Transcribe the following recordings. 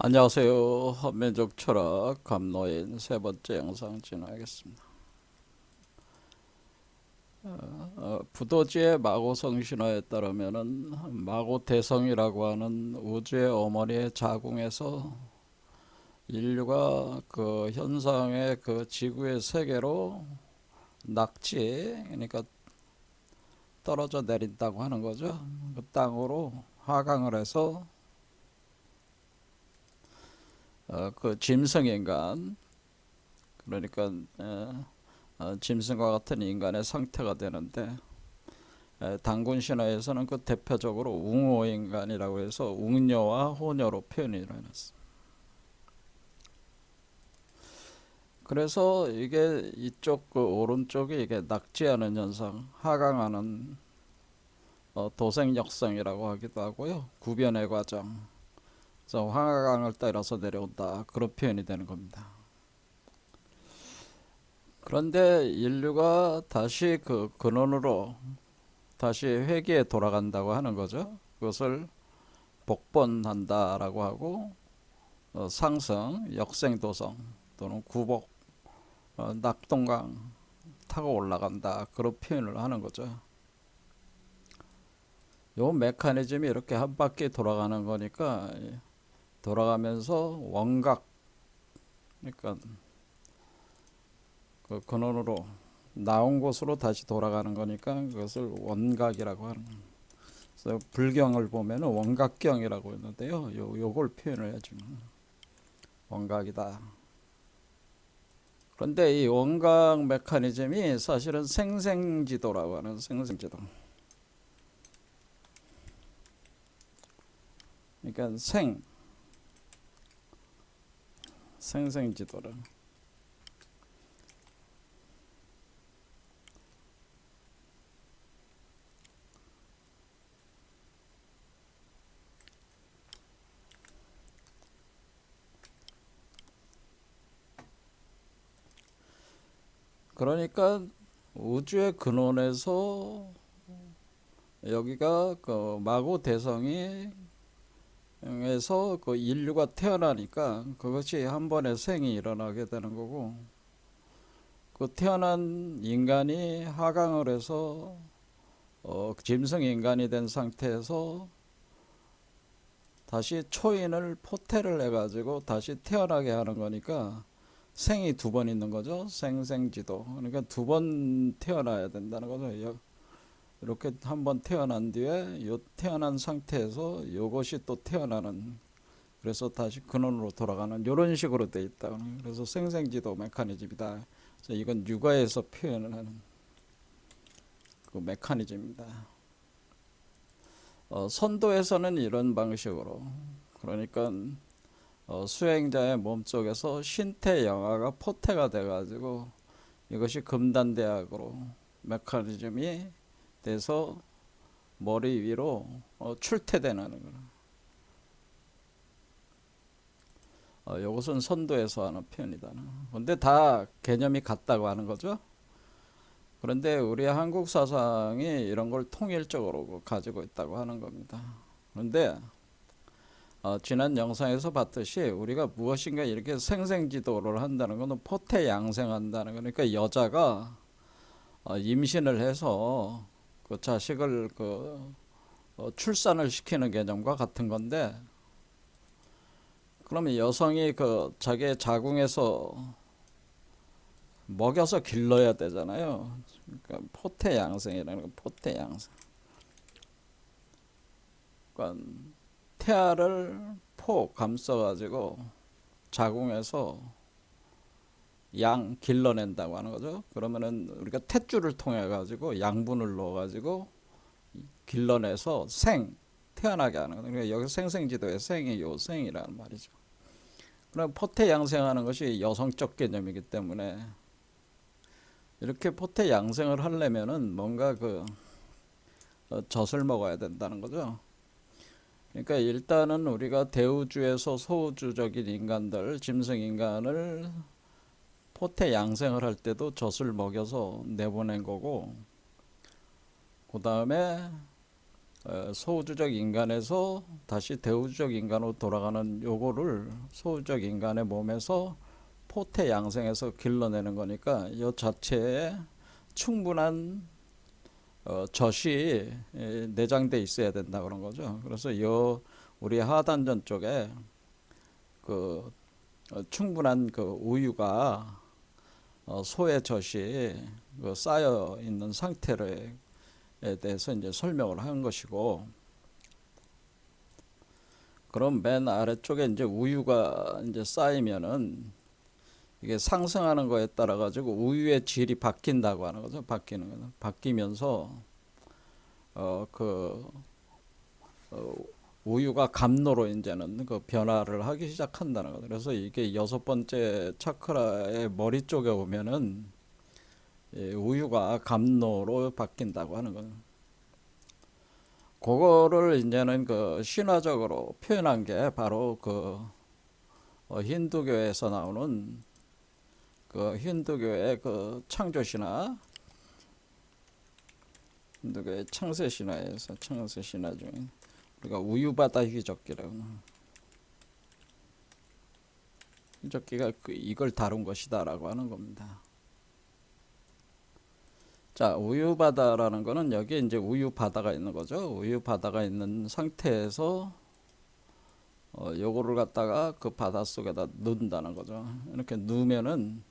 안녕하세요. 한민족 철학 감로인 세 번째 영상 진행하겠습니다. 부도지의 마고성 신화에 따르면은 마고대성이라고 하는 우주의 어머니의 자궁에서 인류가 그 현상의 그 지구의 세계로 낙지, 그러니까 떨어져 내린다고 하는 거죠. 그 땅으로 하강을 해서 그 짐승인간, 그러니까 짐승과 같은 인간의 상태가 되는데, 단군 신화에서는 그 대표적으로 웅호인간이라고 해서 웅녀와 호녀로 표현이 일어났습니다. 그래서 이게 이쪽 그 오른쪽이 이게 낙지하는 현상, 하강하는 도생역성이라고 하기도 하고요. 구변의 과정. 그래서 하강을 따라서 내려온다. 그런 표현이 되는 겁니다. 그런데 인류가 다시 그 근원으로 다시 회귀에 돌아간다고 하는 거죠. 그것을 복번한다라고 하고 상승, 역생도성 또는 구복, 낙동강 타고 올라간다 그런 표현을 하는 거죠. 요 메커니즘이 이렇게 한 바퀴 돌아가는 거니까 돌아가면서 원각, 그러니까 그 근원으로 나온 곳으로 다시 돌아가는 거니까 그것을 원각이라고 하는 거예요. 그래서 불경을 보면 원각경이라고 했는데요. 요걸 표현을 해주는 원각이다. 그런데 이 원각 메커니즘이 사실은 생생지도라고 하는 생생지도. 그러니까 생생지도를. 그러니까 우주의 근원에서 여기가 그 마고 대성이 에서 그 인류가 태어나니까 그것이 한 번에 생이 일어나게 되는 거고, 그 태어난 인간이 하강을 해서 짐승 인간이 된 상태에서 다시 초인을 포태를 해가지고 다시 태어나게 하는 거니까 생이 두 번 있는 거죠. 생생지도. 그러니까 두 번 태어나야 된다는 거죠. 이렇게 한 번 태어난 뒤에 요 태어난 상태에서 요것이 또 태어나는, 그래서 다시 근원으로 돌아가는 이런 식으로 돼 있다. 그래서 생생지도 메커니즘이다. 그래서 이건 육아에서 표현을 하는 그 메커니즘입니다. 선도에서는 이런 방식으로, 그러니까 수행자의 몸속에서 신태 영화가 포태가 돼가지고 이것이 금단대학으로 메커니즘이 돼서 머리 위로 출퇴되는 거예요. 이것은 선도에서 하는 표현이다. 근데 다 개념이 같다고 하는 거죠. 그런데 우리 한국 사상이 이런 걸 통일적으로 가지고 있다고 하는 겁니다. 그런데 지난 영상에서 봤듯이 우리가 무엇인가 이렇게 생생지도를 한다는 것은 포태양생한다는 거니까, 그러니까 여자가 임신을 해서 그 자식을 출산을 시키는 개념과 같은 건데, 그러면 여성이 그 자기의 자궁에서 먹여서 길러야 되잖아요. 그러니까 포태양생이라는 건 포태양생. 그러니까 태아를 포 감싸가지고 자궁에서 양 길러낸다고 하는 거죠. 그러면은 우리가 탯줄을 통해 가지고 양분을 넣어 가지고 길러내서 태어나게 하는 거예요. 그러니까 여기 생생지도의 생이 요 생이라는 말이죠. 그럼 포태 양생하는 것이 여성적 개념이기 때문에 이렇게 포태 양생을 하려면은 뭔가 젖을 먹어야 된다는 거죠. 그러니까 일단은 우리가 대우주에서 소우주적인 인간들, 짐승 인간을 포태 양생을 할 때도 젖을 먹여서 내보낸 거고, 그 다음에 소우주적 인간에서 다시 대우주적 인간으로 돌아가는 요거를 소우주적 인간의 몸에서 포태 양생에서 길러내는 거니까 이 자체에 충분한 젖이 내장돼 있어야 된다 그런 거죠. 그래서 요 우리 하단전 쪽에 그 충분한 그 우유가 소의 젖이 그 쌓여 있는 상태에 대해서 이제 설명을 한 것이고, 그럼 맨 아래쪽에 이제 우유가 이제 쌓이면은 이게 상승하는 거에 따라 가지고 우유의 질이 바뀐다고 하는 거죠. 바뀌는 거는 바뀌면서 그 우유가 감로로 이제는 그 변화를 하기 시작한다는 거죠. 그래서 이게 여섯 번째 차크라의 머리 쪽에 오면은 우유가 감로로 바뀐다고 하는 거죠. 그거를 이제는 그 신화적으로 표현한 게 바로 그 힌두교에서 나오는 그 힌두교의 그 창조신화, 힌두교의 창세신화에서 창세신화 중에 우리가 우유바다 휘젓기라고, 휘젓기가 이걸 다룬 것이다라고 하는 겁니다. 자, 우유바다라는 거는 여기에 이제 우유바다가 있는 거죠. 우유바다가 있는 상태에서 요거를 갖다가 그 바다 속에다 넣는다는 거죠. 이렇게 넣으면은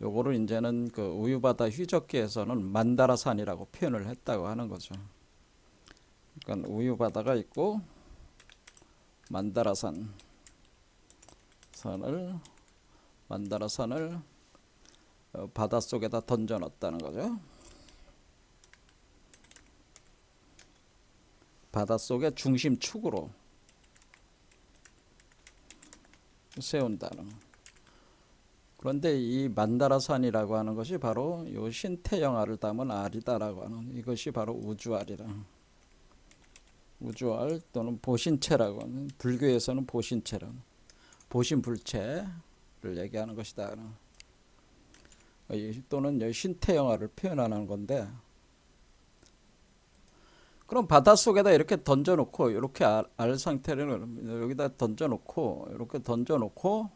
요거를 이제는 그 우유바다 휘젓기에서는 만다라산이라고 표현을 했다고 하는 거죠. 그러니까 우유바다가 있고 만다라산을 바다 속에다 던져 넣었다는 거죠. 바닷속의 중심축으로 세운다는. 그런데 이 만다라산이라고 하는 것이 바로 요 신태영알을 담은 알이다라고 하는, 이것이 바로 우주알이라. 우주알 또는 보신체라고 하는, 불교에서는 보신체라, 보신불체를 얘기하는 것이다. 또는 신태영알을 표현하는 건데, 그럼 바닷속에다 이렇게 던져놓고, 이렇게 알 상태를 여기다 던져놓고, 이렇게 던져놓고,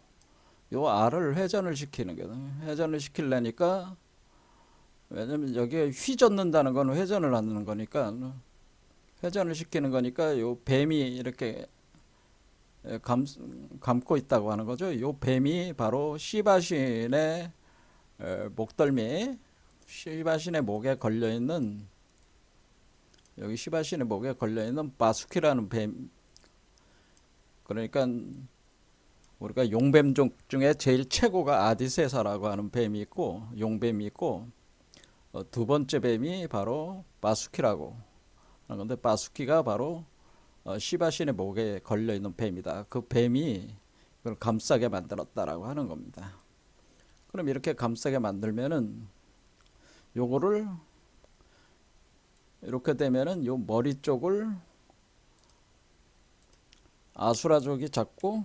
요 알을 회전을 시키는 거예요. 회전을 시키려니까, 왜냐면 여기에 휘젓는다는 건 회전을 하는 거니까, 회전을 시키는 거니까, 요 뱀이 이렇게 감고 있다고 하는 거죠. 요 뱀이 바로 시바신의 목덜미, 시바신의 목에 걸려있는, 여기 시바신의 목에 걸려있는 바수키라는 뱀, 그러니까 우리가 용뱀종 중에 제일 최고가 아디세사라고 하는 뱀이 있고, 용뱀이 있고, 두 번째 뱀이 바로 바수키라고 하는 건데, 바수키가 바로 시바신의 목에 걸려있는 뱀이다. 그 뱀이 그걸 감싸게 만들었다라고 하는 겁니다. 그럼 이렇게 감싸게 만들면은 요거를 이렇게 되면은 요 머리 쪽을 아수라족이 잡고,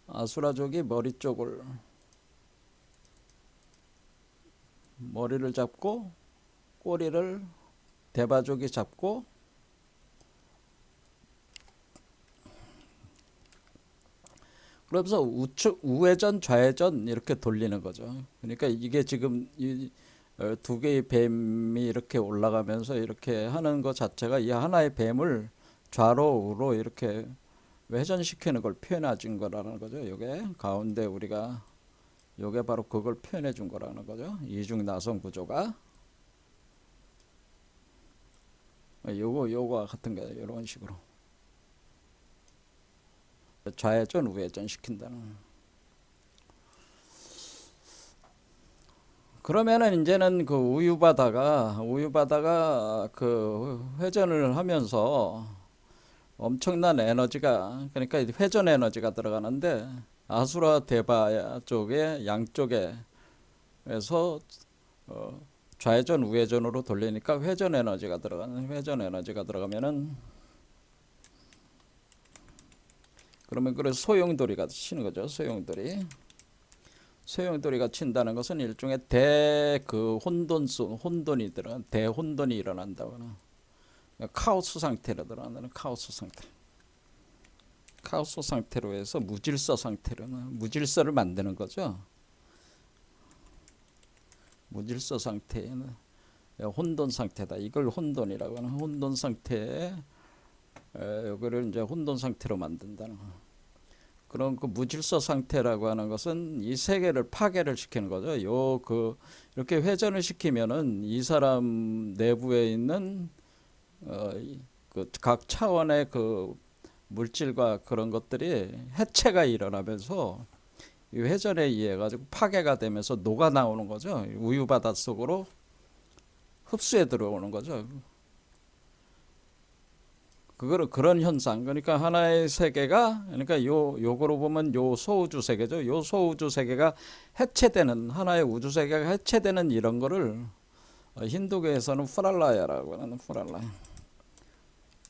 아수라족이 머리를 잡고, 꼬리를 대바족이 잡고, 그러면서 우회전 좌회전 이렇게 돌리는 거죠. 그러니까 이게 지금 이 두 개의 뱀이 이렇게 올라가면서 이렇게 하는 것 자체가 이 하나의 뱀을 좌로 우로 이렇게 회전시키는 걸 표현해 준 거라는 거죠. 요게 가운데 우리가 요게 바로 그걸 표현해 준 거라는 거죠. 이중 나선 구조가 요거와 같은 거예요. 이런 식으로 좌회전 우회전 시킨다는. 그러면은 이제는 그 우유바다가 그 회전을 하면서 엄청난 에너지가, 그러니까 회전 에너지가 들어가는데, 아수라 데바 쪽에 양쪽에서 좌회전 우회전으로 돌리니까 회전 에너지가 들어가면은, 그러면 그래 소용돌이가 치는 거죠. 소용돌이가 친다는 것은 일종의 대 그 혼돈이 들어 대혼돈이 일어난다거나 카오스 상태로 들어간다는 카오스 상태. 카오스 상태로 해서 무질서 상태로는 무질서를 만드는 거죠. 무질서 상태에는 혼돈 상태다. 이걸 혼돈이라고 하는 혼돈 상태에 이거를 이제 혼돈 상태로 만든다는 거. 그런 그 무질서 상태라고 하는 것은 이 세계를 파괴를 시키는 거죠. 이렇게 회전을 시키면은 이 사람 내부에 있는 그 각 차원의 그 물질과 그런 것들이 해체가 일어나면서 이 회전에 의해 가지고 파괴가 되면서 녹아 나오는 거죠. 우유 바다 속으로 흡수해 들어오는 거죠. 그런 현상. 그러니까 하나의 세계가, 그러니까 요거로 보면 요 소우주 세계죠. 요 소우주 세계가 해체되는, 하나의 우주 세계가 해체되는 이런 거를 힌두교에서는 프랄라야라고 하는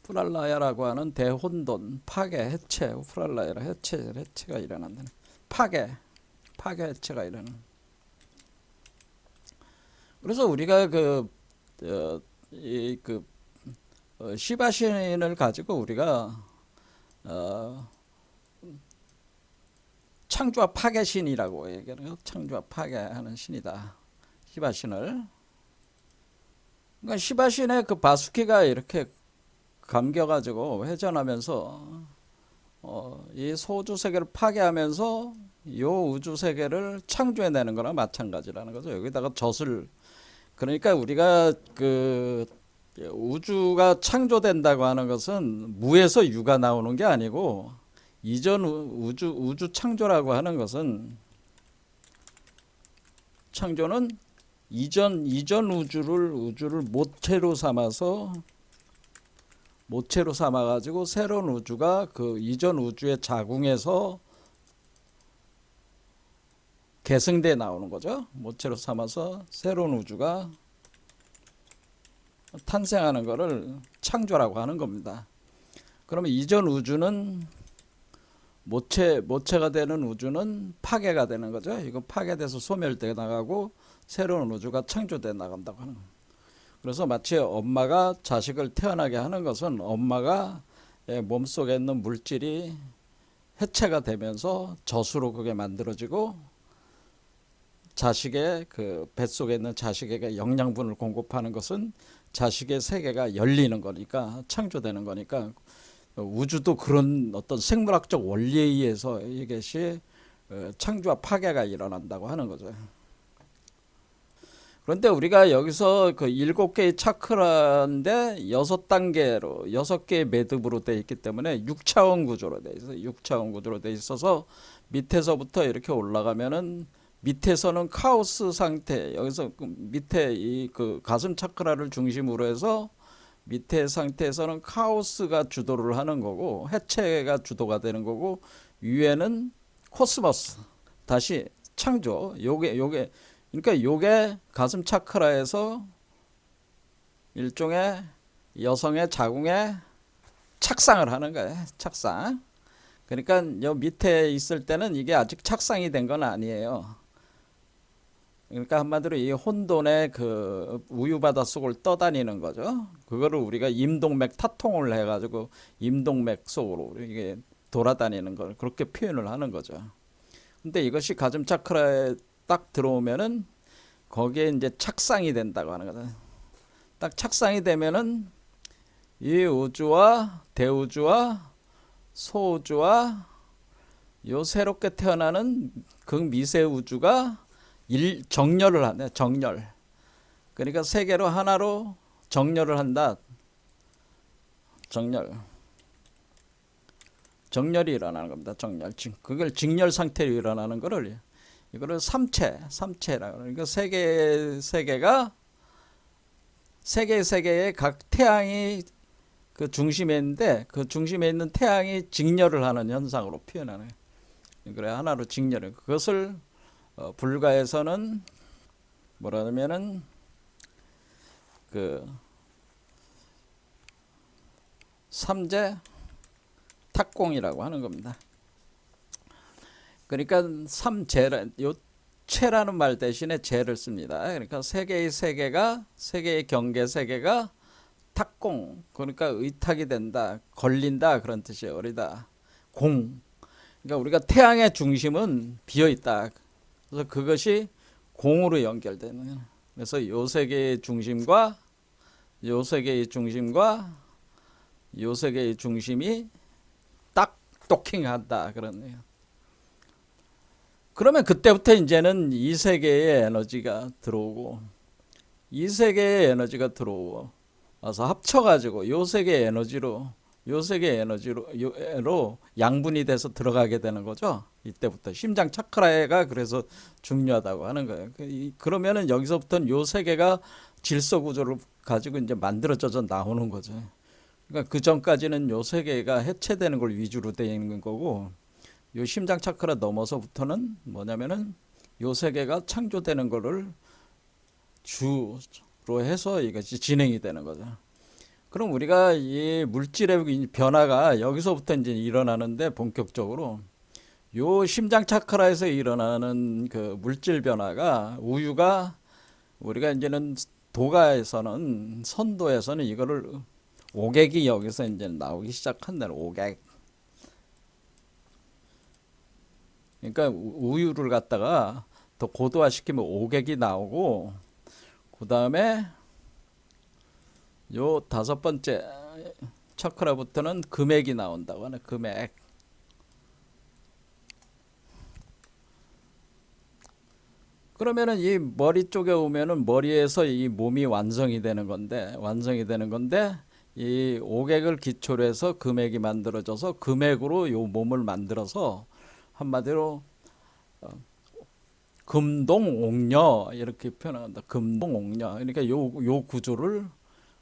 프랄라야라고 하는 대혼돈, 파괴, 해체, 프랄라야라 해체가 일어난다는 파괴 해체가 일어나는. 그래서 우리가 시바신을 가지고 우리가 창조와 파괴 신이라고 얘기하는, 창조와 파괴하는 신이다. 시바신을. 그러니까 시바신의 그 바수키가 이렇게 감겨가지고 회전하면서 이 소우주 세계를 파괴하면서 요 우주 세계를 창조해내는 거랑 마찬가지라는 거죠. 여기다가 젖을, 그러니까 우리가 그 우주가 창조된다고 하는 것은 무에서 유가 나오는 게 아니고, 이전 우주 창조라고 하는 것은, 창조는 이전 우주를 모체로 삼아 가지고 새로운 우주가 그 이전 우주의 자궁에서 계승돼 나오는 거죠. 모체로 삼아서 새로운 우주가 탄생하는 것을 창조라고 하는 겁니다. 그러면 이전 우주는 모체가 되는 우주는 파괴가 되는 거죠. 이거 파괴돼서 소멸돼 나가고 새로운 우주가 창조돼 나간다고 하는 거예요. 그래서 마치 엄마가 자식을 태어나게 하는 것은 엄마가 몸속에 있는 물질이 해체가 되면서 젖으로 그게 만들어지고, 자식의 그 뱃속에 있는 자식에게 영양분을 공급하는 것은 자식의 세계가 열리는 거니까, 창조되는 거니까, 우주도 그런 어떤 생물학적 원리에 의해서 이것이 창조와 파괴가 일어난다고 하는 거죠. 그런데 우리가 여기서 그 7개의 차크라인데 6개의 매듭으로 되어 있기 때문에 6차원 구조로 되어 있어요. 6차원 구조로 되어 있어서 밑에서부터 이렇게 올라가면은, 밑에서는 카오스 상태, 여기서 밑에 이 그 가슴 차크라를 중심으로 해서 밑에 상태에서는 카오스가 주도를 하는 거고, 해체가 주도가 되는 거고, 위에는 코스모스, 다시 창조. 그러니까 요게 가슴 차크라에서 일종의 여성의 자궁에 착상을 하는 거예요. 착상. 그러니까 요 밑에 있을 때는 이게 아직 착상이 된 건 아니에요. 그러니까 한마디로 이 혼돈의 그 우유바다 속을 떠다니는 거죠. 그거를 우리가 임동맥 타통을 해가지고 임동맥 속으로 이게 돌아다니는 걸 그렇게 표현을 하는 거죠. 근데 이것이 가슴 차크라에 딱 들어오면은 거기에 이제 착상이 된다고 하는 거죠. 딱 착상이 되면은 이 우주와 대우주와 소우주와 요 새롭게 태어나는 극미세 우주가 정렬을 하네. 정렬. 그러니까 세계로 하나로 정렬을 한다. 정렬이 일어나는 겁니다. 정렬. 그걸 직렬 상태로 일어나는 거를, 이거를 삼체라고. 그러니까 세계가 세계의 각 태양이 그 중심에 있는데, 그 중심에 있는 태양이 직렬을 하는 현상으로 표현하는 거예요. 그래, 하나로 직렬을. 그것을 불가에서는 뭐라 하면은 그 삼재 탁공이라고 하는 겁니다. 그러니까 삼재라, 요 체라는 말 대신에 재를 씁니다. 그러니까 세계의 경계 세계가 탁공, 그러니까 의탁이 된다, 걸린다 그런 뜻이에요. 어리다. 공. 그러니까 우리가 태양의 중심은 비어 있다. 그래서 그것이 공으로 연결되는. 그래서 요 세계의 중심과 요 세계의 중심과 요 세계의 중심이 딱 도킹한다 그러네요. 그러면 그때부터 이제는 이 세계의 에너지가 들어오고 이 세계의 에너지가 들어와서 합쳐가지고 요 세계의 에너지로 양분이 돼서 들어가게 되는 거죠. 이때부터 심장 차크라가 그래서 중요하다고 하는 거예요. 그러면은 여기서부터는 요 세계가 질서 구조를 가지고 이제 만들어져서 나오는 거죠. 그러니까 그 전까지는 요 세계가 해체되는 걸 위주로 되어 있는 거고, 요 심장 차크라 넘어서부터는 뭐냐면은 요 세계가 창조되는 거를 주로 해서 이것이 진행이 되는 거죠. 그럼 우리가 이 물질의 변화가 여기서부터 이제 일어나는데 본격적으로 요 심장 차크라에서 일어나는 그 물질 변화가 우유가 우리가 이제는 도가에서는 선도에서는 이거를 오객이 여기서 이제 나오기 시작한다는 오객. 그러니까 우유를 갖다가 더 고도화시키면 오객이 나오고 그 다음에 요 다섯 번째 차크라부터는 금액이 나온다고 하네. 금액. 그러면은 이 머리 쪽에 오면은 머리에서 이 몸이 완성이 되는 건데 이 오객을 기초로 해서 금액이 만들어져서 금액으로 요 몸을 만들어서 한마디로 금동옥녀 이렇게 표현한다. 금동옥녀. 그러니까 요 구조를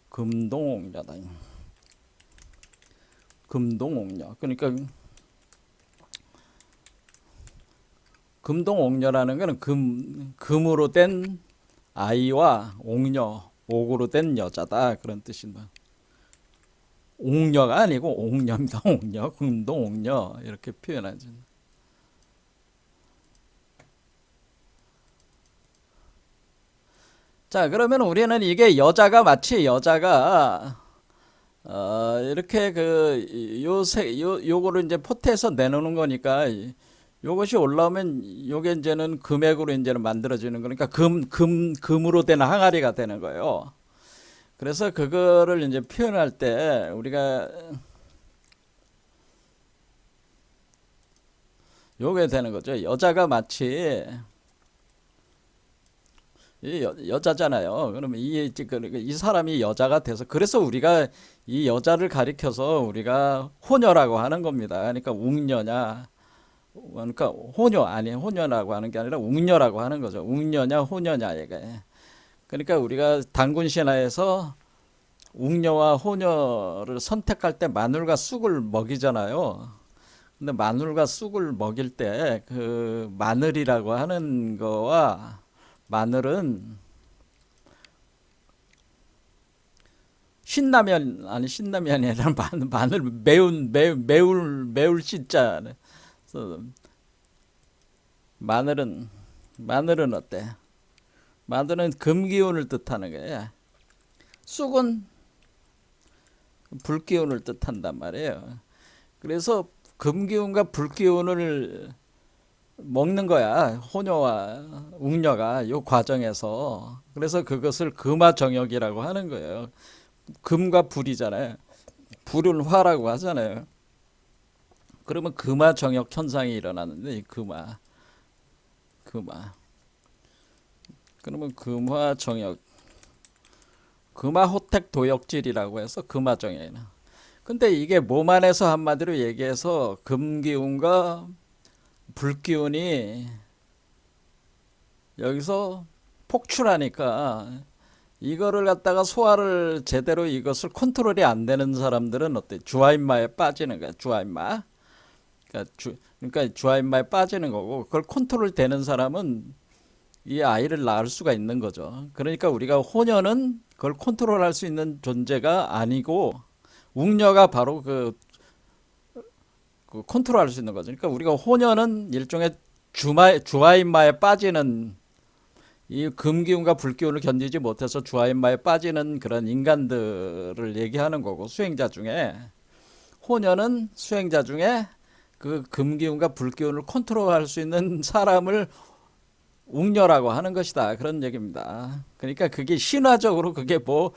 금동옥녀다. 금동옥녀. 그러니까 금동옥녀라는 거는 금으로 된 아이와 옥녀, 옥으로 된 여자다 그런 뜻입니다. 옥녀가 아니고 옥녀입니다. 옥녀, 금동옥녀 이렇게 표현하죠. 자, 그러면 우리는 이게 마치 여자가 이렇게 요거를 이제 포트에서 내놓는 거니까 요것이 올라오면 요게 이제는 금액으로 이제는 만들어지는 거니까 금으로 된 항아리가 되는 거예요. 그래서 그거를 이제 표현할 때 우리가 요게 되는 거죠. 여자가 마치 여자잖아요. 그러면 이 사람이 여자가 돼서 그래서 우리가 이 여자를 가리켜서 우리가 호녀라고 하는 겁니다. 그러니까 웅녀냐, 그러니까 호녀라고 하는 게 아니라 웅녀라고 하는 거죠. 웅녀냐 호녀냐 이게. 그러니까 우리가 단군 신화에서 웅녀와 호녀를 선택할 때 마눌과 쑥을 먹이잖아요. 근데 마눌과 쑥을 먹일 때 그 마늘이라고 하는 거와 마늘은 신라면이 아니라 마늘 매울 신자. 마늘은 어때? 마늘은 금기운을 뜻하는 거예요. 쑥은 불기운을 뜻한단 말이에요. 그래서 금기운과 불기운을 먹는 거야. 호녀와 웅녀가 요 과정에서. 그래서 그것을 금화정역이라고 하는 거예요. 금과 불이잖아요. 불은 화라고 하잖아요. 그러면 금화정역 현상이 일어나는데 이 금화. 그러면 금화정역, 금화호택 도역질이라고 해서 금화정역이나. 근데 이게 몸 안에서 한마디로 얘기해서 금기운과 불기운이 여기서 폭출하니까 이거를 갖다가 소화를 제대로 이것을 컨트롤이 안 되는 사람들은 어때? 주아인마에 빠지는 거야. 주아인마. 그러니까 주아인마에 빠지는 거고 그걸 컨트롤 되는 사람은 이 아이를 낳을 수가 있는 거죠. 그러니까 우리가 호녀는 그걸 컨트롤할 수 있는 존재가 아니고 웅녀가 바로 그 컨트롤할 수 있는 거죠. 그러니까 우리가 호녀는 일종의 주하인마에 빠지는 이 금기운과 불기운을 견디지 못해서 주하인마에 빠지는 그런 인간들을 얘기하는 거고, 수행자 중에 호년은 수행자 중에 그 금기운과 불기운을 컨트롤할 수 있는 사람을 웅녀라고 하는 것이다, 그런 얘기입니다. 그러니까 그게 신화적으로 그게 뭐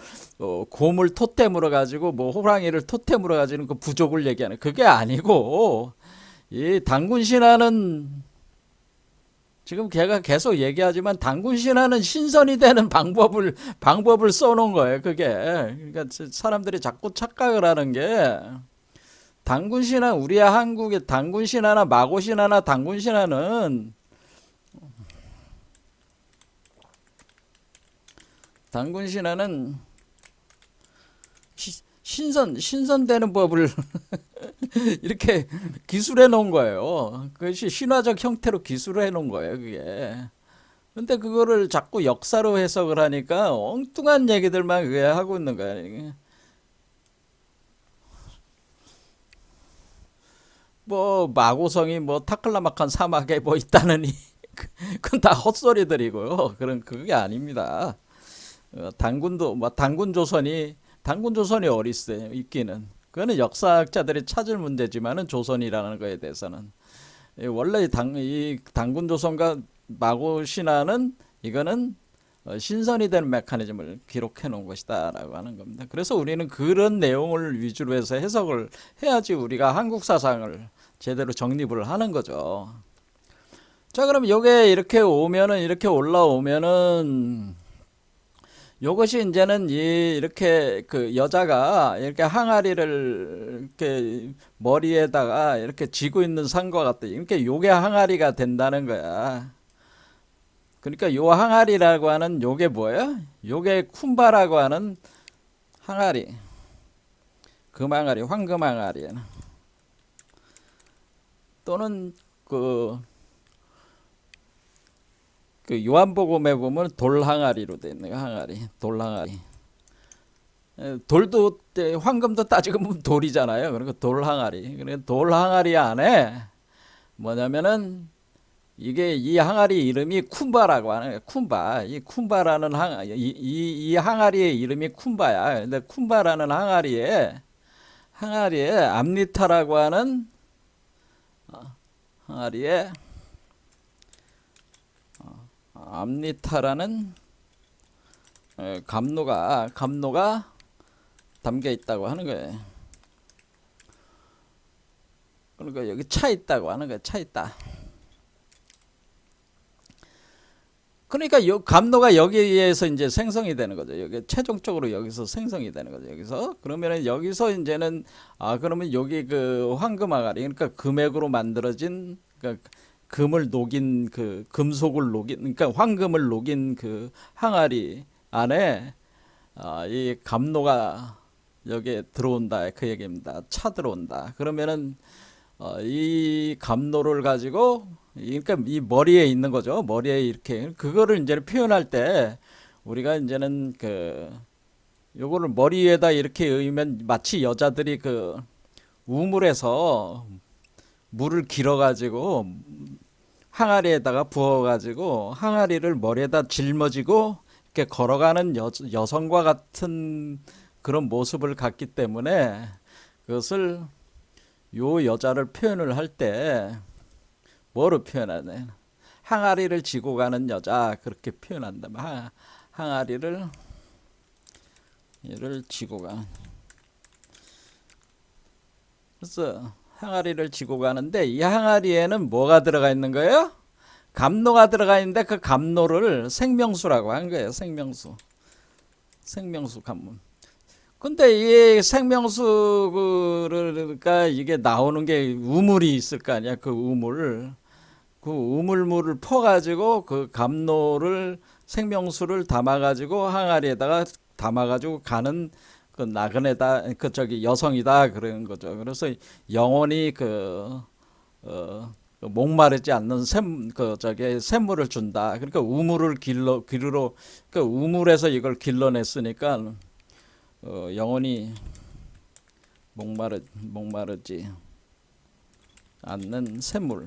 곰을 토템으로 가지고 뭐 호랑이를 토템으로 가지고 그 부족을 얘기하는 그게 아니고, 이 당군 신화는 지금 걔가 계속 얘기하지만 당군 신화는 신선이 되는 방법을 써놓은 거예요. 그게 그러니까 사람들이 자꾸 착각을 하는 게, 당군 신화, 우리 한국의 당군 신화나 마고 신화나 당군 신화는, 당군 신화는 신선되는 법을 이렇게 기술해 놓은 거예요. 그것이 신화적 형태로 기술해 놓은 거예요, 그게. 근데 그거를 자꾸 역사로 해석을 하니까 엉뚱한 얘기들만 그게 하고 있는 거예요. 뭐 마고성이 뭐 타클라마칸 사막에 뭐 있다느니 그건 다 헛소리들이고요. 그런 그게 아닙니다. 당군도 뭐 당군 조선이 어디 있어요? 있기는. 그거는 역사학자들이 찾을 문제지만은 조선이라는 거에 대해서는 원래 이 당군 조선과 마고 신화는 이거는 신선이 된 메커니즘을 기록해 놓은 것이다라고 하는 겁니다. 그래서 우리는 그런 내용을 위주로 해서 해석을 해야지 우리가 한국 사상을 제대로 정립을 하는 거죠. 자, 그럼 요게 이렇게 오면은, 이렇게 올라오면은, 요것이 이제는 이렇게 그 여자가 이렇게 항아리를 이렇게 머리에다가 이렇게 쥐고 있는 상과 같다. 이렇게 요게 항아리가 된다는 거야. 그러니까 요 항아리라고 하는 요게 뭐예요? 요게 쿰바라고 하는 항아리, 금항아리, 황금항아리, 또는 그, 그 요한복음에 보면 돌항아리로 돼 있는 거, 항아리, 돌항아리. 돌도 황금도 따지고 보면 돌이잖아요. 그러니까 돌항아리. 그러니까 돌항아리 안에 뭐냐면은 이게 이 항아리 이름이 쿰바라고 하는 거예요. 쿰바. 이 쿰바라는 이 항아리의 이름이 쿰바야. 근데 쿰바라는 항아리에 암리타라고 하는 항아리에 암리타라는 감로가 담겨 있다고 하는 거예요. 그러니까 여기 차 있다고 하는 거예요. 차 있다. 그러니까 요 감로가 여기에서 이제 생성이 되는 거죠. 여기 최종적으로 여기서 생성이 되는 거죠. 여기서 그러면은 여기서 이제는 그러면 여기 그 황금 항아리, 그러니까 금액으로 만들어진, 그러니까 금을 녹인 그 금속을 녹인, 그러니까 황금을 녹인 그 항아리 안에 이 감로가 여기에 들어온다, 그 얘기입니다. 차 들어온다. 그러면은 이 감로를 가지고, 그러니까 이 머리에 있는 거죠. 머리에 이렇게 그거를 이제 표현할 때 우리가 이제는 그 요거를 머리 에다 이렇게 의면 마치 여자들이 그 우물에서 물을 길어 가지고 항아리에다가 부어 가지고 항아리를 머리에다 짊어지고 이렇게 걸어가는 여성과 같은 그런 모습을 갖기 때문에, 그것을 요 여자를 표현을 할 때 뭐로 표현하네? 항아리를 지고 가는 여자, 그렇게 표현한다. 항아리를 얘를 지고 가. 그래서 항아리를 지고 가는데 이 항아리에는 뭐가 들어가 있는 거예요? 감로가 들어가 있는데 그 감로를 생명수라고 한 거예요. 생명수 감문. 근데 이 생명수가 이게 나오는 게 우물이 있을 거 아니야. 그 우물물을 퍼가지고 그 감로를 생명수를 담아가지고 항아리에다가 담아가지고 가는 그 나그네다, 그 저기 여성이다, 그런 거죠. 그래서 영원히 목마르지 않는 샘물을 준다. 그러니까 우물을 그 우물에서 이걸 길러냈으니까 영원히 목마르지 않는 샘물을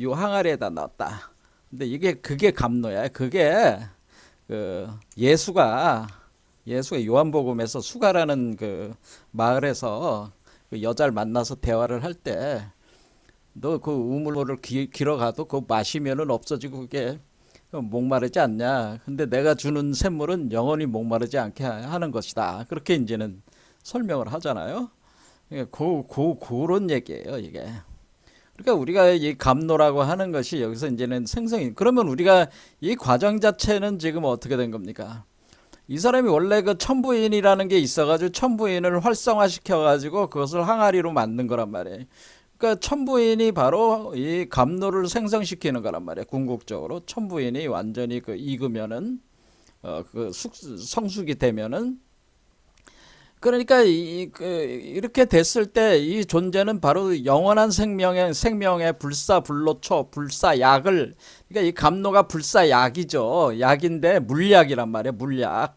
요 항아리에다 넣었다. 근데 그게 감노야. 그게 그 예수가 요한복음에서 수가라는 그 마을에서 그 여자를 만나서 대화를 할 때 너 그 우물물을 길어가도 그거 마시면은 없어지고 그게 목마르지 않냐. 근데 내가 주는 샘물은 영원히 목마르지 않게 하는 것이다. 그렇게 이제는 설명을 하잖아요. 그런 얘기예요, 이게. 그러니까 우리가 이 감노라고 하는 것이 여기서 이제는 생성이, 그러면 우리가 이 과정 자체는 지금 어떻게 된 겁니까? 이 사람이 원래 그 천부인이라는 게 있어가지고 천부인을 활성화시켜가지고 그것을 항아리로 만든 거란 말이에요. 그러니까 천부인이 바로 이 감노를 생성시키는 거란 말이에요. 궁극적으로 천부인이 완전히 그 익으면은 그 성숙이 되면은, 그러니까 이렇게 됐을 때 이 존재는 바로 영원한 생명의 불사불로초 불사약을, 그러니까 이 감노가 불사약이죠. 약인데 물약이란 말이에요. 물약.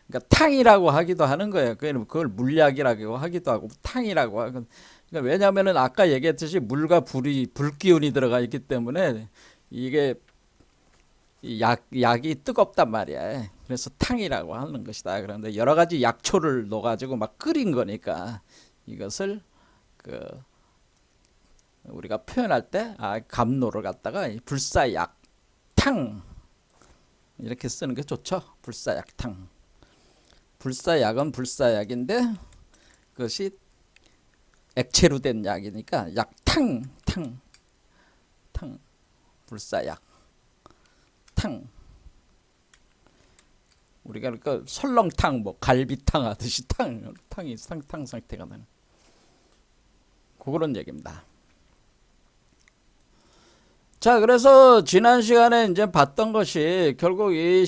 그러니까 탕이라고 하기도 하는 거예요. 그걸 물약이라고 하기도 하고 탕이라고 하고. 그러니까 왜냐하면은 아까 얘기했듯이 물과 불기운이 들어가 있기 때문에 이게 약이 뜨겁단 말이야. 그래서 탕이라고 하는 것이다. 그런데 여러 가지 약초를 넣어가지고 막 끓인 거니까 이것을 그 우리가 표현할 때 감노를 갖다가 불사약 탕 이렇게 쓰는 게 좋죠. 불사약 탕. 불사약은 불사약인데 그것이 액체로 된 약이니까 약탕 불사약 탕. 우리가 그러니까 설렁탕 뭐 갈비탕 하듯이 탕이 탕 상태가 나는 그런 얘기입니다. 자, 그래서 지난 시간에 이제 봤던 것이 결국 이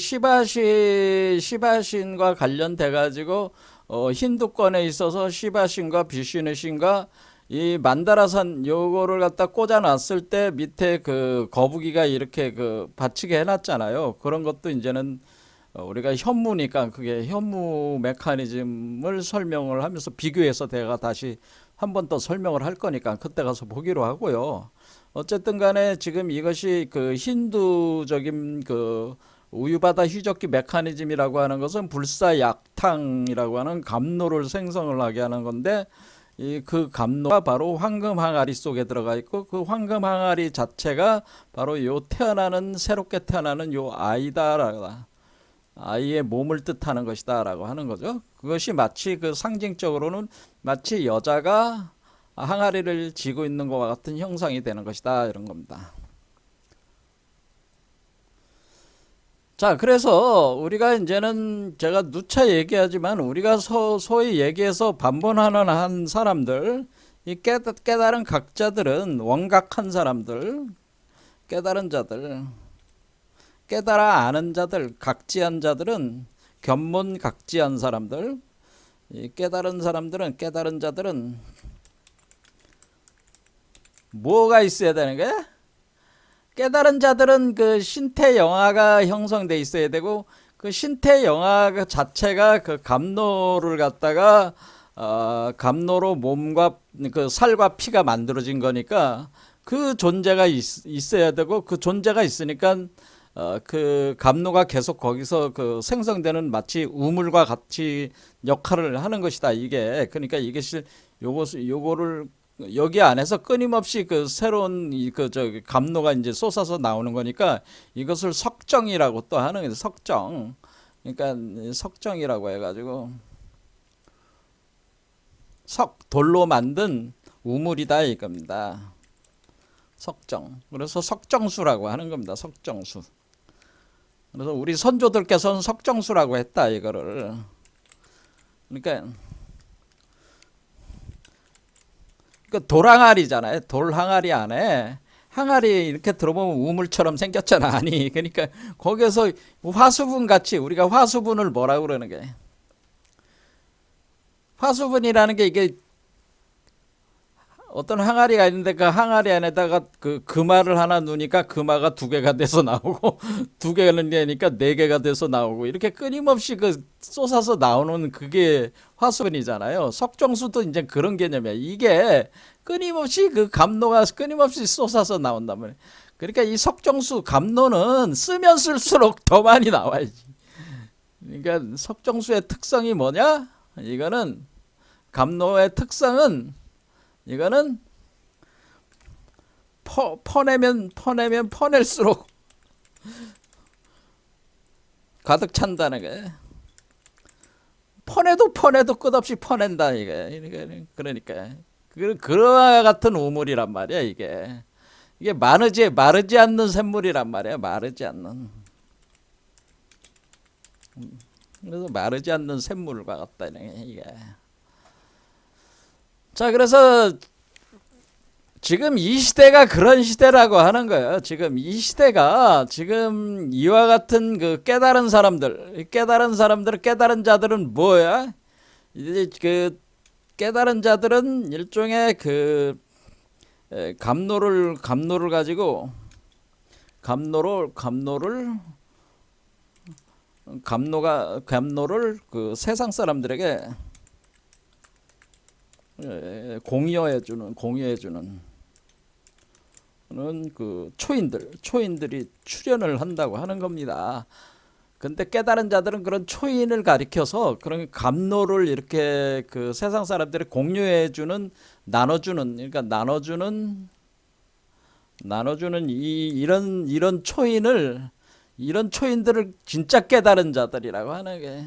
시바신과 관련돼 가지고 힌두권에 있어서 시바신과 비슈누 신과 이 만다라산 요거를 갖다 꽂아 놨을 때 밑에 그 거북이가 이렇게 그 받치게 해놨잖아요. 그런 것도 이제는 우리가 현무니까 그게 현무 메커니즘을 설명을 하면서 비교해서 내가 다시 한 번 더 설명을 할 거니까 그때 가서 보기로 하고요. 어쨌든 간에 지금 이것이 그 힌두적인 그 우유바다 휴적기 메커니즘이라고 하는 것은 불사약탕이라고 하는 감노를 생성을 하게 하는 건데, 그 감노가 바로 황금 항아리 속에 들어가 있고 그 황금 항아리 자체가 바로 새롭게 태어나는 요 아이다라고, 아이의 몸을 뜻하는 것이다 라고 하는 거죠. 그것이 마치 그 상징적으로는 마치 여자가 항아리를 쥐고 있는 것과 같은 형상이 되는 것이다 이런 겁니다. 자, 그래서 우리가 이제는 제가 누차 얘기하지만 우리가 소위 얘기해서 반본하는 한 사람들, 이 깨달은 각자들은 원각한 사람들, 깨달은 자들, 깨달아 아는 자들, 각지한 자들은 견몬각지한 사람들, 이 깨달은 자들은 뭐가 있어야 되는 거야? 깨달은 자들은 그 신태 영화가 형성돼 있어야 되고, 그 신태 영화 자체가 그 감노를 갖다가 감노로 몸과 그 살과 피가 만들어진 거니까 그 존재가 있어야 되고, 그 존재가 있으니까 그 감노가 계속 거기서 그 생성되는 마치 우물과 같이 역할을 하는 것이다. 이게 그러니까 이것이 요거를 여기 안에서 끊임없이 그 새로운 감노가 이제 솟아서 나오는 거니까 이것을 석정이라고 또 하는 거예요. 석정. 그러니까 석정이라고 해가지고 돌로 만든 우물이다 이겁니다. 석정. 그래서 석정수라고 하는 겁니다. 석정수. 그래서 우리 선조들께서는 석정수라고 했다 이거를. 그러니까 돌항아리잖아요. 돌항아리 안에 항아리 이렇게 들어보면 우물처럼 생겼잖아. 아니 그러니까 거기서 화수분 같이 우리가 화수분을 뭐라고 그러는 게, 화수분이라는 게 이게 어떤 항아리가 있는데 그 항아리 안에다가 그 금화를 하나 넣으니까 금화가 두 개가 돼서 나오고 두 개는 되니까 네 개가 돼서 나오고 이렇게 끊임없이 그 쏟아서 나오는 그게 화수분이잖아요. 석정수도 이제 그런 개념이야. 이게 끊임없이 그 감로가 끊임없이 쏟아서 나온단 말이에요. 그러니까 이 석정수 감로는 쓰면 쓸수록 더 많이 나와야지. 그러니까 석정수의 특성이 뭐냐? 이거는 감로의 특성은 이거는 퍼내면 퍼낼수록 가득 찬다는 게 퍼내도 끝없이 퍼낸다 이게. 그러니까 그와 같은 우물이란 말이야 이게 마르지 않는 샘물이란 말이야. 마르지 않는. 그래서 마르지 않는 샘물과 같다 이게. 자, 그래서 지금 이 시대가 그런 시대라고 하는 거예요. 지금 이 시대가 지금 이와 같은 그 깨달은 자들은 뭐야? 이제 그 깨달은 자들은 일종의 그 감로를 가지고 감로를 그 세상 사람들에게 공유해주는 그 초인들이 출현을 한다고 하는 겁니다. 근데 깨달은 자들은 그런 초인을 가리켜서 그런 감로를 이렇게 그 세상 사람들이 공유해주는 그러니까 나눠주는 이런 초인들을 진짜 깨달은 자들이라고 하는 게.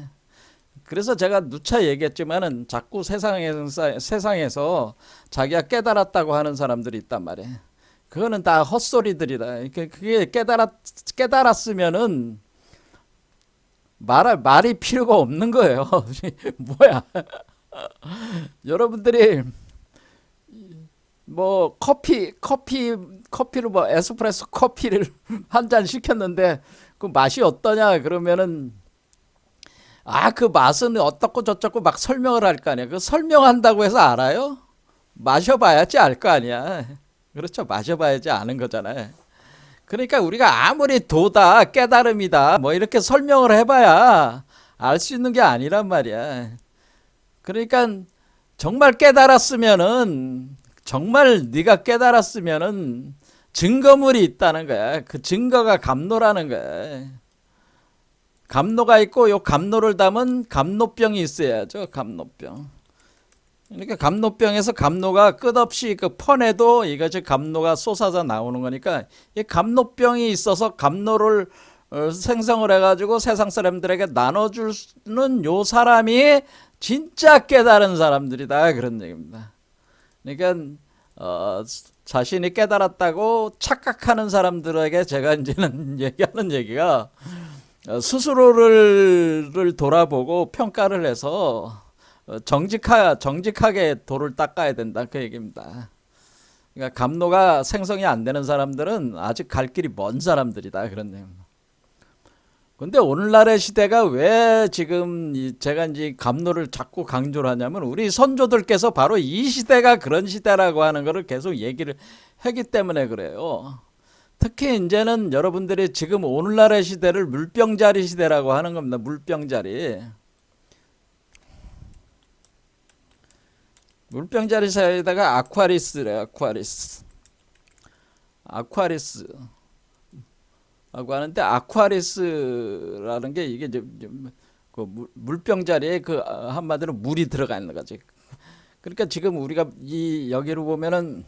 그래서 제가 누차 얘기했지만은 자꾸 세상에서 자기가 깨달았다고 하는 사람들이 있단 말이에요. 그거는 다 헛소리들이다. 그게 깨달았으면은 말이 필요가 없는 거예요. 뭐야? 여러분들이 뭐 커피를 뭐 에스프레소 커피를 한 잔 시켰는데 그 맛이 어떠냐 그러면은 그 맛은 어떻고 저쩌고 막 설명을 할 거 아니야. 그 설명한다고 해서 알아요? 마셔봐야지 알 거 아니야. 그렇죠. 마셔봐야지 아는 거잖아요. 그러니까 우리가 아무리 도다 깨달음이다 뭐 이렇게 설명을 해봐야 알 수 있는 게 아니란 말이야. 그러니까 정말 네가 깨달았으면은 증거물이 있다는 거야. 그 증거가 감로라는 거야. 감로가 있고 요 감로를 담은 감로병이 있어야죠. 감로병. 그러니까 감로병에서 감로가 끝없이 그 퍼내도 이것이 감로가 쏟아져 나오는 거니까 이 감로병이 있어서 감로를 생성을 해가지고 세상 사람들에게 나눠주는 요 사람이 진짜 깨달은 사람들이다 그런 얘기입니다. 그러니까 자신이 깨달았다고 착각하는 사람들에게 제가 이제는 얘기하는 얘기가 스스로를 돌아보고 평가를 해서 정직하게 돌을 닦아야 된다 그 얘기입니다. 그러니까 감로가 생성이 안 되는 사람들은 아직 갈 길이 먼 사람들이다 그런 얘기입니다. 근데 오늘날의 시대가 왜 지금 제가 이제 감로를 자꾸 강조를 하냐면 우리 선조들께서 바로 이 시대가 그런 시대라고 하는 것을 계속 얘기를 하기 때문에 그래요. 특히 이제는 여러분들이 지금 오늘날의 시대를 물병자리 시대라고 하는 겁니다. 물병자리 시대에다가 아쿠아리스래요. 아쿠아리스라고 하는데 아쿠아리스라는 게 이게 그 물병자리에 그 한마디로 물이 들어가 있는 거지. 그러니까 지금 우리가 여기로 보면은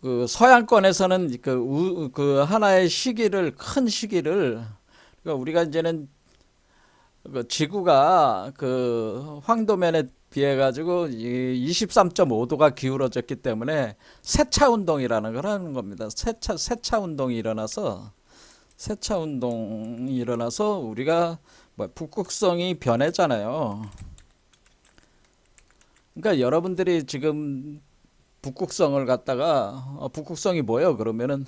그 서양권에서는 그 하나의 큰 시기를 그러니까 우리가 이제는 그 지구가 그 황도면에 비해 가지고 23.5도가 기울어졌기 때문에 세차 운동이라는 걸 하는 겁니다. 세차 운동이 일어나서 우리가 뭐 북극성이 변했잖아요. 그러니까 여러분들이 지금 북극성을 갖다가 북극성이 뭐예요? 그러면은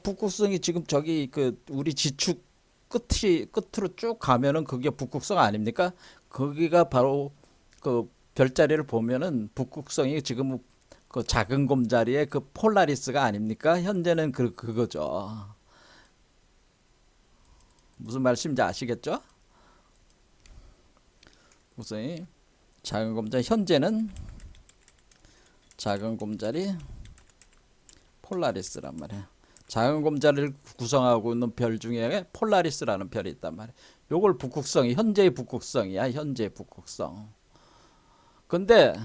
북극성이 지금 저기 그 우리 지축 끝으로 쭉 가면은 그게 북극성 아닙니까? 거기가 바로 그 별자리를 보면은 북극성이 지금 그 작은 곰자리에 그 폴라리스가 아닙니까? 현재는 그거죠. 무슨 말씀인지 아시겠죠? 북극성이 작은 곰자리, 현재는 작은 곰자리 폴라리스란 말이에요. 작은 곰자리를 구성하고 있는 별 중에 폴라리스라는 별이 있단 말이에요. 요걸 북극성이, 현재의 북극성이야. 현재의 북극성. 근데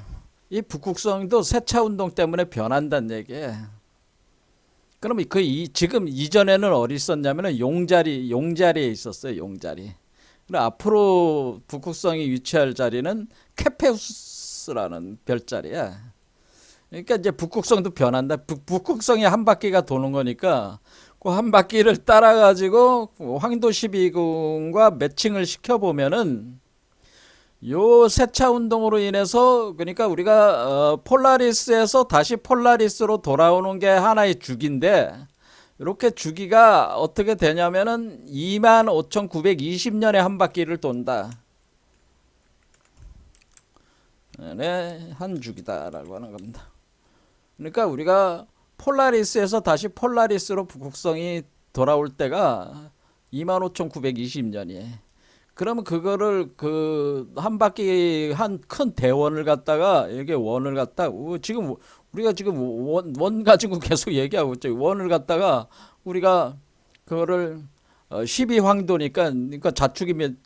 이 북극성도 세차 운동 때문에 변한다는 얘기예요. 그러면 지금 이전에는 어디 있었냐면은 용자리에 있었어요. 용자리. 그럼 앞으로 북극성이 위치할 자리는 케페우스라는 별자리야. 그러니까 이제 북극성도 변한다. 북극성이 한 바퀴가 도는 거니까 그 한 바퀴를 따라 가지고 황도 12궁과 매칭을 시켜 보면은 요 세차 운동으로 인해서, 그러니까 우리가 폴라리스에서 다시 폴라리스로 돌아오는 게 하나의 주기인데, 이렇게 주기가 어떻게 되냐면은 25,920년에 한 바퀴를 돈다. 네, 한 주기다라고 하는 겁니다. 그러니까 우리가 폴라리스에서 다시 폴라리스로 북극성이 돌아올 때가 25,920년이에요. 그러면 그거를 그 한 바퀴 한 큰 대원을 갖다가, 이게 원을 갖다 지금 우리가 지금 원 가지고 계속 얘기하고 있죠. 원을 갖다가 우리가 그거를 12황도니까, 그러니까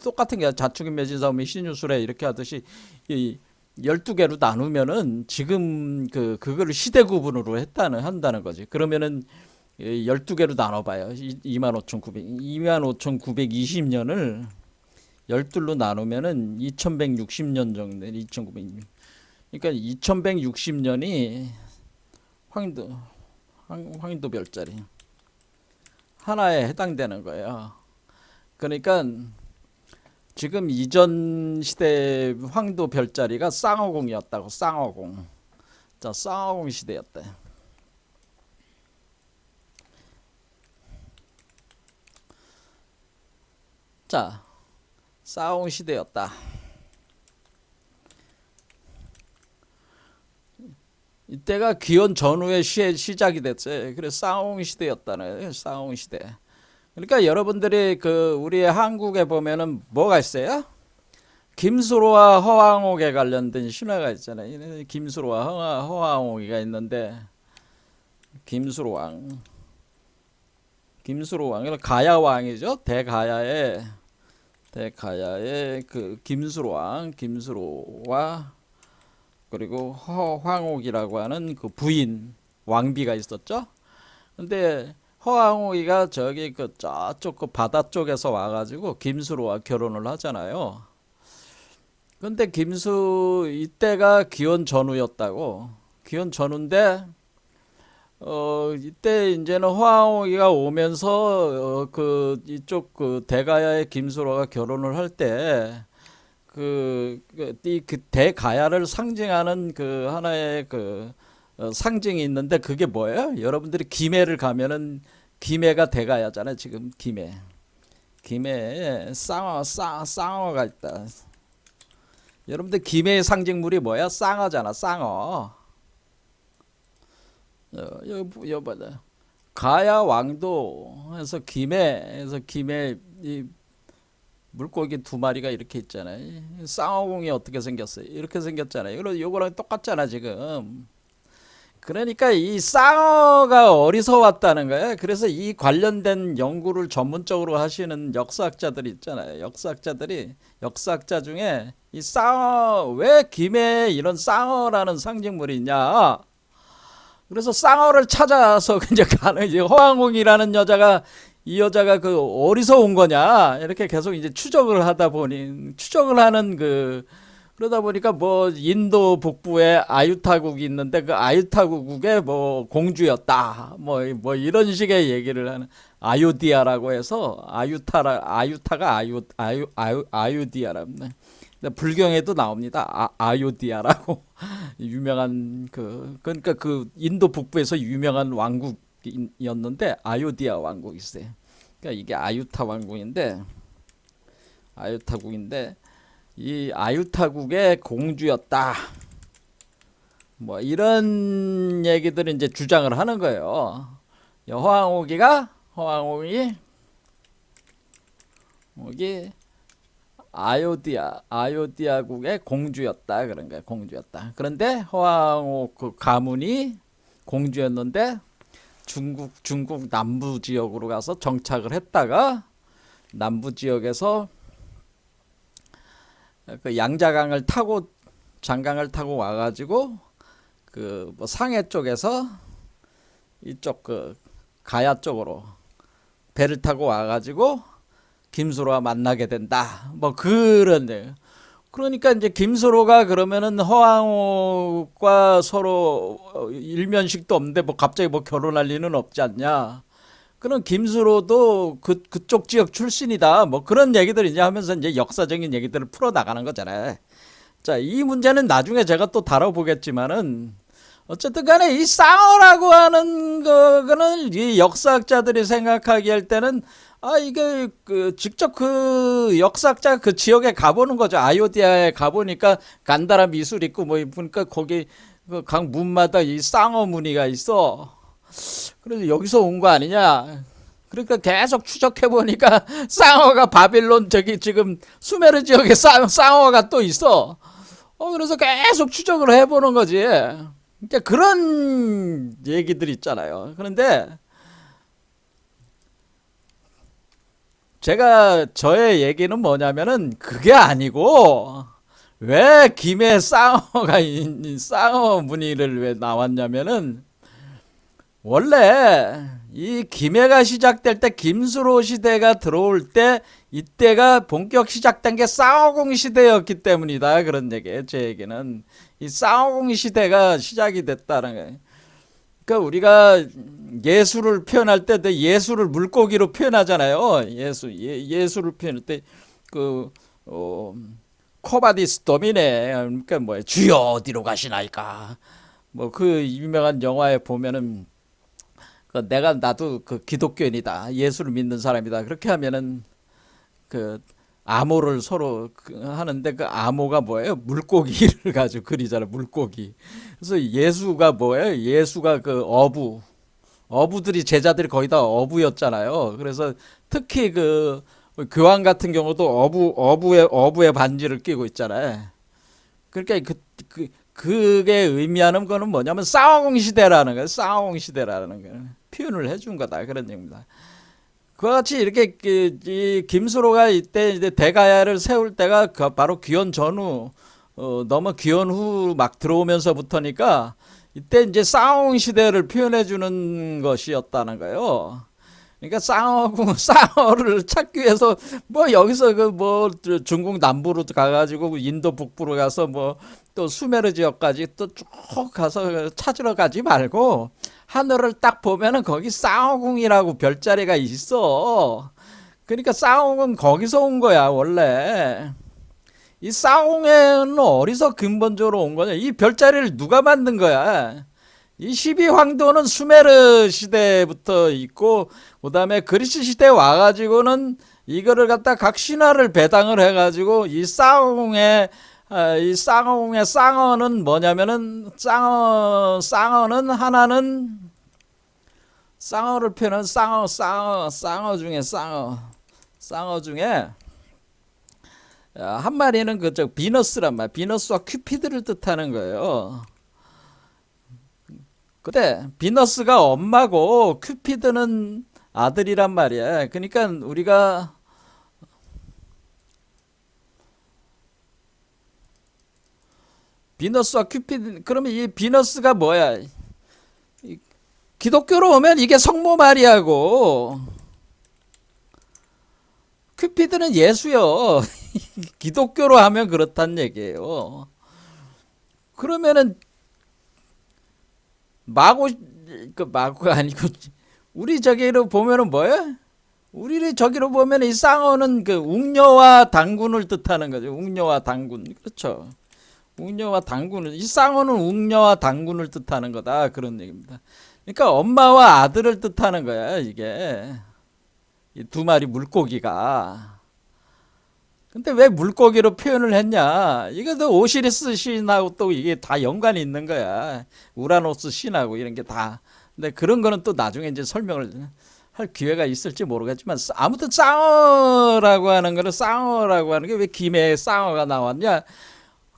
똑같은 게 자축인 매진사오미 신유술에 이렇게 하듯이 이 12개로 나누면은 지금 그거를 시대 구분으로 한다는 거지. 그러면은 12개로 나눠봐요. 25,920년을 12로 나누면은 2160년 정도, 2900년. 그러니까 2160년이 황도 별자리 하나에 해당되는 거예요. 그러니까 지금 이전 시대 황도 별자리가 쌍어공이었다고. 쌍어공. 자, 쌍어공 시대였대. 자, 쌍어공 시대였다. 이때가 기원 전후의 시작이 됐어요. 그래서 쌍어공 시대였다는, 쌍어공 시대. 그러니까 여러분들이 우리의 한국에 보면은 뭐가 있어요? 김수로와 허황옥에 관련된 신화가 있잖아요. 김수로와 허황옥이가 있는데, 김수로왕, 가야왕이죠. 대가야의 그 김수로와 그리고 허황옥이라고 하는 그 부인 왕비가 있었죠. 근데 허황옥이가 저기 저쪽 그 바다 쪽에서 와가지고 김수로와 결혼을 하잖아요. 근데 이때가 기원 전후였다고. 기원 전후인데 이때 이제는 허황옥이가 오면서 이쪽 대가야의 김수로가 결혼을 할 때 이 대가야를 상징하는 하나의 상징이 있는데, 그게 뭐예요? 여러분들이 김해를 가면은 김해가 대가야잖아요. 지금 김해에 쌍어가 있다. 여러분들 김해의 상징물이 뭐야? 쌍어잖아. 쌍어. 여봐요. 가야 왕도에서 김해 이 물고기 두 마리가 이렇게 있잖아요. 쌍어공이 어떻게 생겼어요? 이렇게 생겼잖아요. 요거랑 똑같잖아 지금. 그러니까 이 쌍어가 어디서 왔다는 거예요. 그래서 이 관련된 연구를 전문적으로 하시는 역사학자들이 있잖아요. 역사학자 중에 이 쌍어, 왜 김해에 이런 쌍어라는 상징물이 있냐? 그래서 쌍어를 찾아서 이제 이제 허황옥이라는 이 여자가 어디서 온 거냐 이렇게 계속 이제 추적을 하는 그러다 보니까 뭐 인도 북부에 아유타국이 있는데 그 아유타국의 뭐 공주였다 뭐 이런 식의 얘기를 하는, 아유디아라고 해서 아유타가 아유디아랍니다. 불경에도 나옵니다. 아유디아라고 유명한 그러니까 인도 북부에서 유명한 왕국이었는데 아유디아 왕국이 있어요. 그러니까 이게 아유타국인데 이 아유타국의 공주였다. 뭐 이런 얘기들을 이제 주장을 하는 거예요. 허왕옥이 아요디아국의 공주였다 그런 거야. 공주였다. 그런데 허왕옥 그 가문이 공주였는데 중국 남부 지역으로 가서 정착을 했다가 남부 지역에서 그 양자강을 타고 장강을 타고 와가지고 그 뭐 상해 쪽에서 이쪽 그 가야 쪽으로 배를 타고 와가지고 김수로와 만나게 된다. 뭐 그런 얘기. 그러니까 이제 김수로가 그러면은 허왕옥과 서로 일면식도 없는데 뭐 갑자기 뭐 결혼할 리는 없지 않냐. 그런 김수로도 그쪽 지역 출신이다. 뭐 그런 얘기들 이제 하면서 이제 역사적인 얘기들을 풀어 나가는 거잖아요. 자, 이 문제는 나중에 제가 또 다뤄보겠지만은 어쨌든 간에 이 쌍어라고 하는 거는 이 역사학자들이 생각하기 할 때는 이게 직접 그 역사학자 그 지역에 가보는 거죠. 아요디아에 가보니까 간다라 미술 있고 뭐 보니까 거기 그 각 문마다 이 쌍어 무늬가 있어. 그래서 여기서 온 거 아니냐. 그러니까 계속 추적해 보니까 쌍어가 바빌론 저기 지금 수메르 지역에 쌍어가 또 있어. 그래서 계속 추적을 해보는 거지. 그러니까 그런 얘기들 있잖아요. 그런데 제가 저의 얘기는 뭐냐면은 그게 아니고 왜 김에 쌍어 무늬를 왜 나왔냐면은 원래 이 김해가 시작될 때 김수로 시대가 들어올 때 이때가 본격 시작된 게 쌍어공 시대였기 때문이다. 그런 얘기예요. 제 얘기는 이 쌍어공 시대가 시작이 됐다는 거예요. 그러니까 우리가 예술을 표현할 때 예술을 물고기로 표현하잖아요. 예술을 표현할 때 그 코바디스 도미네. 그러니까 뭐예요? 주여 어디로 가시나이까. 뭐 그 유명한 영화에 보면은 나도 그 기독교인이다. 예수를 믿는 사람이다. 그렇게 하면은 그 암호를 서로 하는데 그 암호가 뭐예요? 물고기를 가지고 그리잖아요. 물고기. 그래서 예수가 뭐예요? 예수가 그 어부들이 제자들이 거의 다 어부였잖아요. 그래서 특히 그 교황 같은 경우도 어부의 반지를 끼고 있잖아요. 그러니까 그게 의미하는 거는 뭐냐면 쌍어공 시대라는 거예요. 쌍어공 시대라는 거예요. 표현을 해준 거다 그런 얘기입니다. 그와 같이 이렇게 이 김수로가 이때 이제 대가야를 세울 때가 바로 귀원 전후 넘어 귀원 후 막 들어오면서부터니까 이때 이제 쌍어공 시대를 표현해 주는 것이었다는 거예요. 그러니까 쌍어를 찾기 위해서 뭐 여기서 그 뭐 중국 남부로 가가지고 인도 북부로 가서 뭐 또 수메르 지역까지 또 쭉 가서 찾으러 가지 말고 하늘을 딱 보면은 거기 쌍어궁이라고 별자리가 있어. 그러니까 쌍어궁은 거기서 온 거야 원래. 이 쌍어궁에는 어디서 근본적으로 온 거냐? 이 별자리를 누가 만든 거야? 이 12황도는 수메르 시대부터 있고 그다음에 그리스 시대에 와가지고는 이거를 갖다 각 신화를 배당을 해가지고 이 쌍어는 뭐냐면은 쌍어는 하나는 쌍어를 표현한 쌍어 중에 한 마리는 그저 비너스란 말, 비너스와 큐피드를 뜻하는 거예요. 그래, 비너스가 엄마고 큐피드는 아들이란 말이야. 그러니까 우리가 비너스와 큐피드, 그러면 이 비너스가 뭐야? 기독교로 오면 이게 성모 마리아고 큐피드는 예수요. 기독교로 하면 그렇단 얘기예요. 그러면은 마구가 아니고 우리 저기로 보면은 뭐야? 우리 저기로 보면 이 쌍어는 그 웅녀와 당군을 뜻하는 거죠. 웅녀와 당군. 그렇죠. 웅녀와 당군을, 이 쌍어는 웅녀와 당군을 뜻하는 거다. 그런 얘기입니다. 그러니까 엄마와 아들을 뜻하는 거야, 이게. 이 두 마리 물고기가. 근데 왜 물고기로 표현을 했냐? 이거 오시리스 신하고 또 이게 다 연관이 있는 거야. 우라노스 신하고 이런 게 다. 근데 그런 거는 또 나중에 이제 설명을 할 기회가 있을지 모르겠지만 아무튼 쌍어라고 하는 거는 쌍어라고 하는 게 왜 김해에 쌍어가 나왔냐?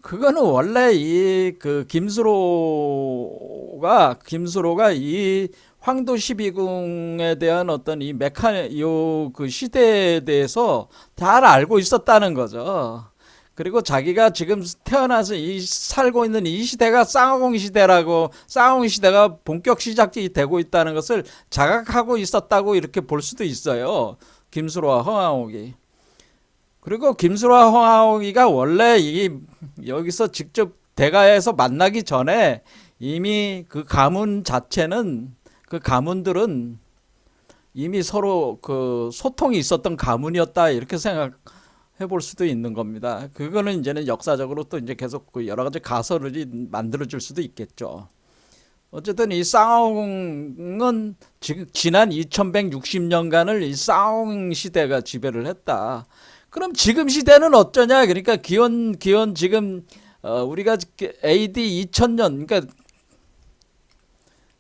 그거는 원래 이 그 김수로가 이 황도 12궁에 대한 어떤 이 요 그 시대에 대해서 잘 알고 있었다는 거죠. 그리고 자기가 지금 태어나서 이 살고 있는 이 시대가 쌍화공 시대라고, 쌍화공 시대가 본격 시작이 되고 있다는 것을 자각하고 있었다고 이렇게 볼 수도 있어요. 김수로와 허황옥이. 그리고 김수로와 허황옥이가 원래 이 여기서 직접 대가에서 만나기 전에 이미 그 가문 자체는, 그 가문들은 이미 서로 그 소통이 있었던 가문이었다 이렇게 생각해 볼 수도 있는 겁니다. 그거는 이제는 역사적으로 또 이제 계속 그 여러 가지 가설을 만들어 줄 수도 있겠죠. 어쨌든 이 쌍화공은 지금 지난 2160년간을 이 쌍화공 시대가 지배를 했다. 그럼 지금 시대는 어쩌냐? 그러니까 기원 지금 우리가 AD 2000년, 그러니까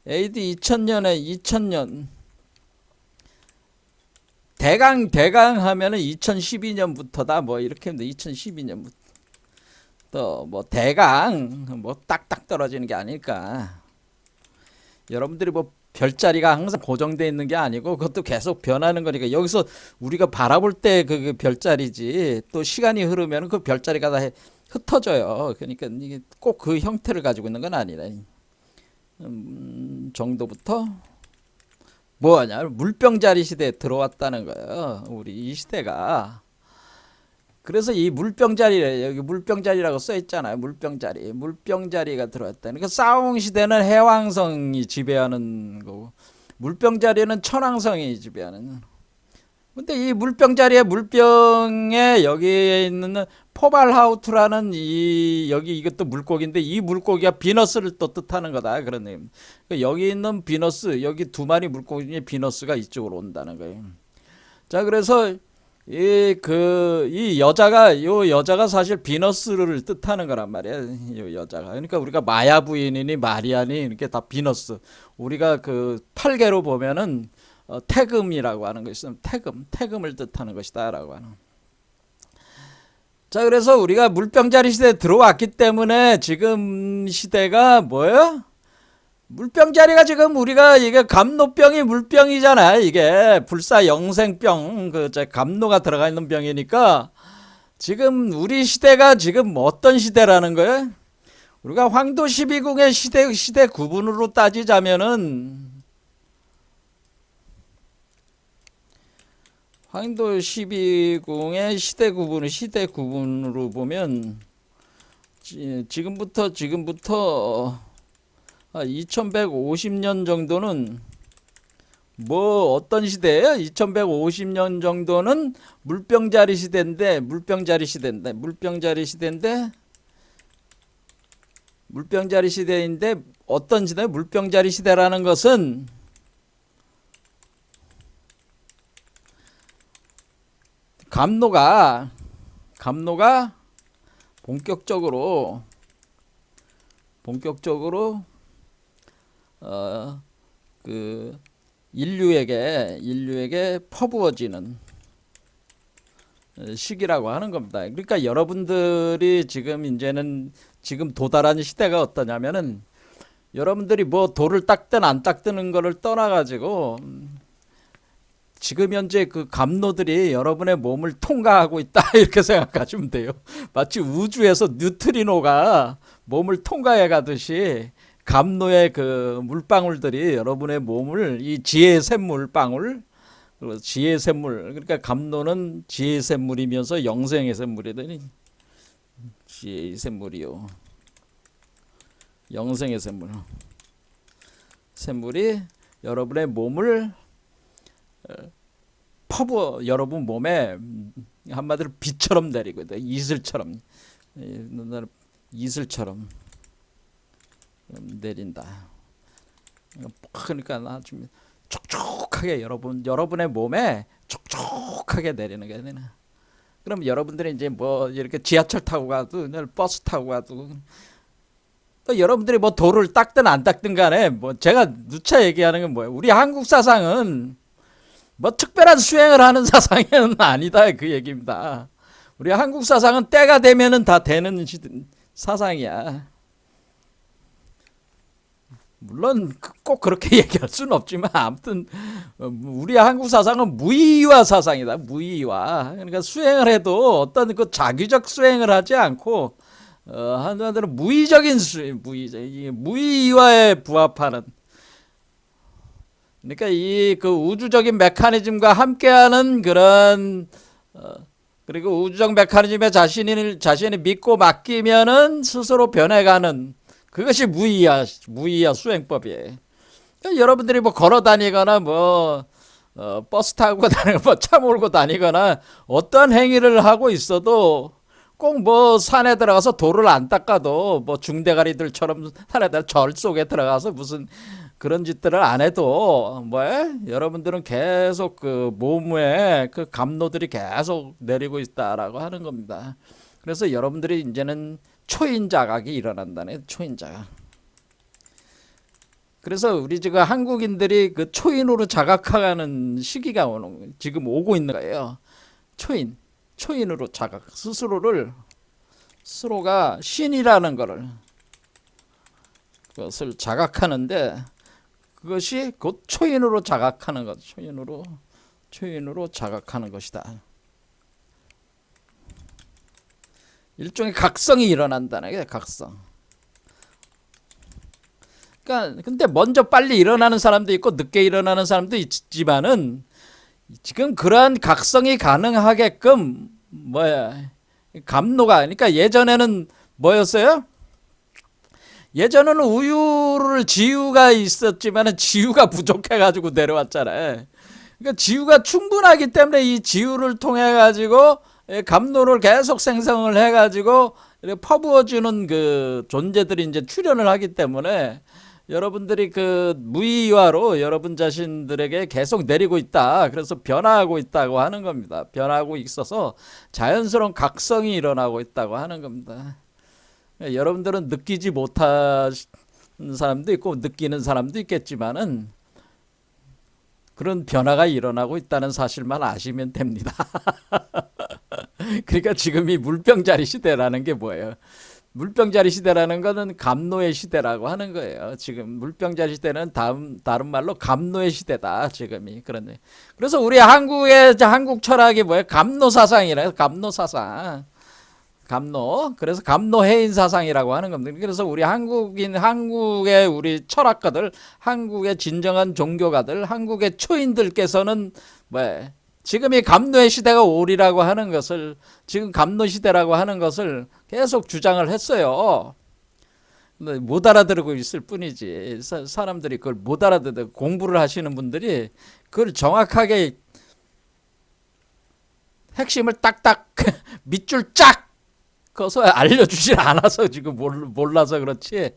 AD 2000년에 2000년 대강 하면은 2012년부터다 뭐 이렇게 하면 2012년부터 뭐 대강 뭐 딱딱 떨어지는 게 아닐까. 여러분들이 뭐 별자리가 항상 고정되어 있는 게 아니고 그것도 계속 변하는 거니까 여기서 우리가 바라볼 때 그 별자리지 또 시간이 흐르면 그 별자리가 다 흩어져요. 그러니까 이게 꼭 그 형태를 가지고 있는 건 아니라 정도부터 뭐냐 물병자리 시대에 들어왔다는 거예요. 우리 이 시대가. 그래서 이 물병자리, 여기 물병자리라고 써 있잖아요. 물병자리가 들어왔다. 그러니까 싸움 시대는 해왕성이 지배하는 거고 물병자리는 천왕성이 지배하는. 근데 이 물병에 여기에 있는 포발하우트라는 이 여기 이것도 물고기인데 이 물고기가 비너스를 또 뜻하는 거다 그런 의미. 그러니까 여기 있는 비너스, 여기 두 마리 물고기 중에 비너스가 이쪽으로 온다는 거예요. 자, 그래서 요 여자가 사실 비너스를 뜻하는 거란 말이야. 요 여자가. 그러니까 우리가 마야 부인이니 마리아니 이렇게 다 비너스. 우리가 그 팔계로 보면은 태금이라고 하는 것이 있으면 태금을 뜻하는 것이다라고 하는. 자, 그래서 우리가 물병자리 시대에 들어왔기 때문에 지금 시대가 뭐예요? 물병자리가 지금 우리가 이게 감노병이 물병이잖아. 이게 불사 영생병 그 감노가 들어가 있는 병이니까 지금 우리 시대가 지금 어떤 시대라는 거예요? 우리가 황도 12궁의 시대 구분으로 따지자면은 황도 12궁의 시대 구분으로 보면 지금부터 2150년 정도는 뭐 어떤 시대예요? 2150년 정도는 물병자리 시대인데 어떤 시대? 물병자리 시대라는 것은 감노가 본격적으로 그 인류에게 퍼부어지는 시기라고 하는 겁니다. 그러니까 여러분들이 지금 도달한 시대가 어떠냐면은 여러분들이 뭐 돌을 닦든 안 닦든 거를 떠나가지고 지금 현재 그 감노들이 여러분의 몸을 통과하고 있다 이렇게 생각하시면 돼요. 마치 우주에서 뉴트리노가 몸을 통과해 가듯이 감노의 그 물방울들이 여러분의 몸을 이 지혜의 샘물방울, 지혜의 샘물, 그러니까 감노는 지혜의 샘물이면서 영생의 샘물이더니 지혜의 샘물이요, 영생의 샘물이 여러분의 몸을 여러분 몸에 한마디로 비처럼 내리고 있다. 이슬처럼 내린다. 그러니까 아주 촉촉하게 여러분의 몸에 촉촉하게 내리는 게 되나. 그럼 여러분들이 이제 뭐 이렇게 지하철 타고 가도 버스 타고 가도 또 여러분들이 뭐 도를 닦든 안 닦든 간에 뭐 제가 누차 얘기하는 건 뭐예요? 우리 한국 사상은 뭐 특별한 수행을 하는 사상은 아니다 그 얘기입니다. 우리 한국 사상은 때가 되면은 다 되는 사상이야. 물론 꼭 그렇게 얘기할 수는 없지만 아무튼 우리 한국 사상은 무의와 사상이다. 무의와. 그러니까 수행을 해도 어떤 그 자기적 수행을 하지 않고 한마디로 무의적인 무의와에 부합하는. 그러니까 이 그 우주적인 메커니즘과 함께하는 그런 그리고 우주적 메커니즘에 자신이 믿고 맡기면은 스스로 변해가는 그것이 무의야 수행법이에요. 그러니까 여러분들이 뭐 걸어 다니거나 뭐 버스 타고 다니거나 뭐 차 몰고 다니거나 어떤 행위를 하고 있어도 꼭 뭐 산에 들어가서 돌을 안 닦아도 뭐 중대가리들처럼 산에 절 속에 들어가서 무슨 그런 짓들을 안 해도 여러분들은 계속 그 몸에 그 감로들이 계속 내리고 있다라고 하는 겁니다. 그래서 여러분들이 이제는 초인자각이 일어난다네. 초인자각. 그래서 우리 지금 한국인들이 그 초인으로 자각하는 시기가 지금 오고 있는 거예요. 초인으로 자각. 스스로가 신이라는 것을 자각하는데 그것이 곧 초인으로 자각하는 것. 초인으로 자각하는 것이다. 일종의 각성이 일어난다는 게 각성. 그러니까 근데 먼저 빨리 일어나는 사람도 있고 늦게 일어나는 사람도 있지만은 지금 그러한 각성이 가능하게끔 감로가 그러니까 예전에는 뭐였어요? 예전에는 우유를 지유가 있었지만은 지유가 부족해 가지고 내려왔잖아요. 그러니까 지유가 충분하기 때문에 이 지유를 통해 가지고 감로를 계속 생성을 해가지고 퍼부어주는 그 존재들이 이제 출현을 하기 때문에 여러분들이 그 무의화로 여러분 자신들에게 계속 내리고 있다. 그래서 변화하고 있다고 하는 겁니다. 변화하고 있어서 자연스러운 각성이 일어나고 있다고 하는 겁니다. 여러분들은 느끼지 못하는 사람도 있고 느끼는 사람도 있겠지만은 그런 변화가 일어나고 있다는 사실만 아시면 됩니다. 그러니까 지금이 물병자리 시대라는 게 뭐예요? 물병자리 시대라는 거는 감노의 시대라고 하는 거예요. 지금 물병자리 시대는 다른 말로 감노의 시대다. 지금이 그런데 그래서 우리 한국 철학이 뭐예요? 감노 사상이래요. 감노 사상. 그래서 감노해인 사상이라고 하는 겁니다. 그래서 우리 한국의 우리 철학가들, 한국의 진정한 종교가들, 한국의 초인들께서는 지금이 감노의 시대가 오리라고 하는 것을 지금 감노 시대라고 하는 것을 계속 주장을 했어요. 근데 못 알아들고 있을 뿐이지. 사람들이 그걸 못 알아듣고 공부를 하시는 분들이 그걸 정확하게 핵심을 딱딱 밑줄 쫙 그어서 알려주질 않아서 지금 몰라서 그렇지.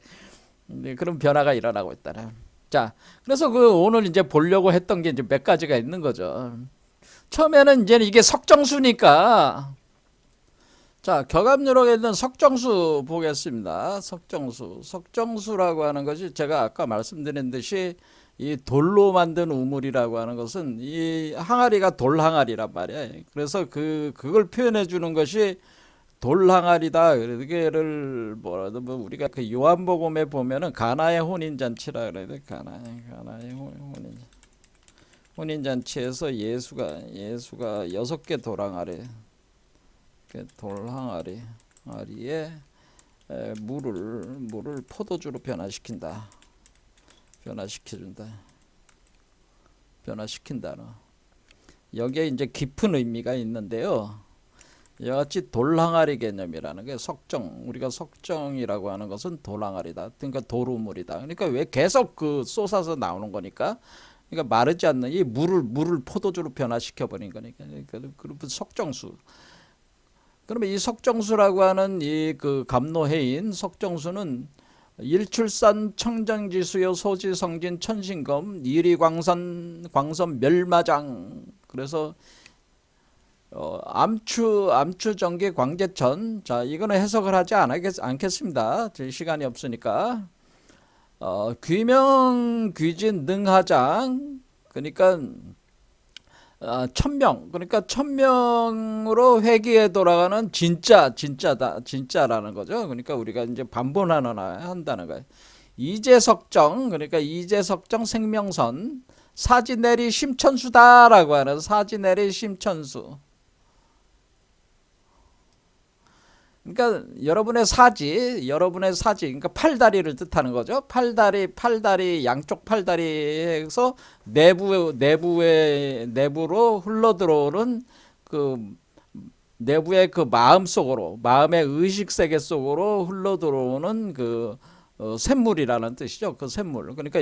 그런 변화가 일어나고 있다. 자, 그래서 오늘 이제 보려고 했던 게 이제 몇 가지가 있는 거죠. 처음에는 이제 이게 석정수니까 자 격압유력에 있는 석정수 보겠습니다. 석정수라고 하는 것이 제가 아까 말씀드린 듯이 이 돌로 만든 우물이라고 하는 것은 이 항아리가 돌항아리란 말이에요. 그래서 그걸 표현해 주는 것이 돌항아리다. 그를 우리가 그 요한복음에 보면은 가나의 혼인잔치라 그래야 돼. 가나의 혼인잔치에서 예수가 6개 돌항아리에 물을 포도주로 변화시킨다. 여기에 이제 깊은 의미가 있는데요. 이같이 돌항아리 개념이라는 게 우리가 석정이라고 하는 것은 돌항아리다. 그러니까 돌우물이다. 그러니까 왜 계속 쏟아서 나오는 거니까. 그러니까 마르지 않는 이 물을 포도주로 변화시켜 버린 거니까. 그러니까 석정수. 그러면 이 석정수라고 하는 이 감노해인 석정수는 일출산 청정지수요 소지성진 천신검 이리광선 멸마장. 그래서 암추 전기 광재천. 자, 이거는 해석을 하지 않겠습니다. 시간이 없으니까. 귀명 귀진 능하장. 그러니까 1000명. 그러니까 1000명으로 회귀에 돌아가는 진짜라는 거죠. 그러니까 우리가 이제 반본하나 한다는 거예요. 이재석정. 그러니까 이재석정 생명선. 사지내리 심천수다라고 하는 사지내리 심천수. 그러니까 여러분의 사지, 그러니까 팔다리를 뜻하는 거죠. 팔다리 양쪽 팔다리에서 내부로 흘러 들어오는 그 내부의 그 마음 속으로, 마음의 의식 세계 속으로 흘러 들어오는 그 샘물이라는 뜻이죠. 그 샘물. 그러니까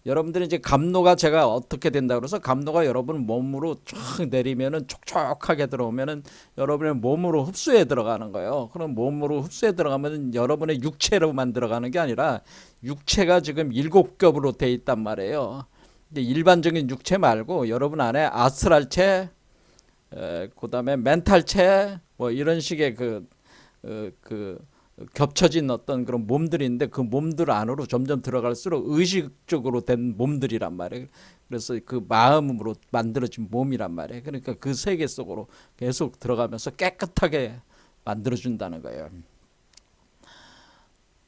여러분들이 이제 감로가 제가 어떻게 된다 그래서 감로가 여러분 몸으로 쫙 내리면은 촉촉하게 들어오면은 여러분의 몸으로 흡수해 들어가는 거예요. 그럼 몸으로 흡수해 들어가면 여러분의 육체로만 들어가는 게 아니라 육체가 지금 7겹으로 돼 있단 말이에요. 근데 일반적인 육체 말고 여러분 안에 아스트랄체, 그다음에 멘탈체 뭐 이런 식의 그 겹쳐진 어떤 그런 몸들인데 그 몸들 안으로 점점 들어갈수록 의식적으로 된 몸들이란 말이에요. 그래서 그 마음으로 만들어진 몸이란 말이에요. 그러니까 그 세계 속으로 계속 들어가면서 깨끗하게 만들어준다는 거예요.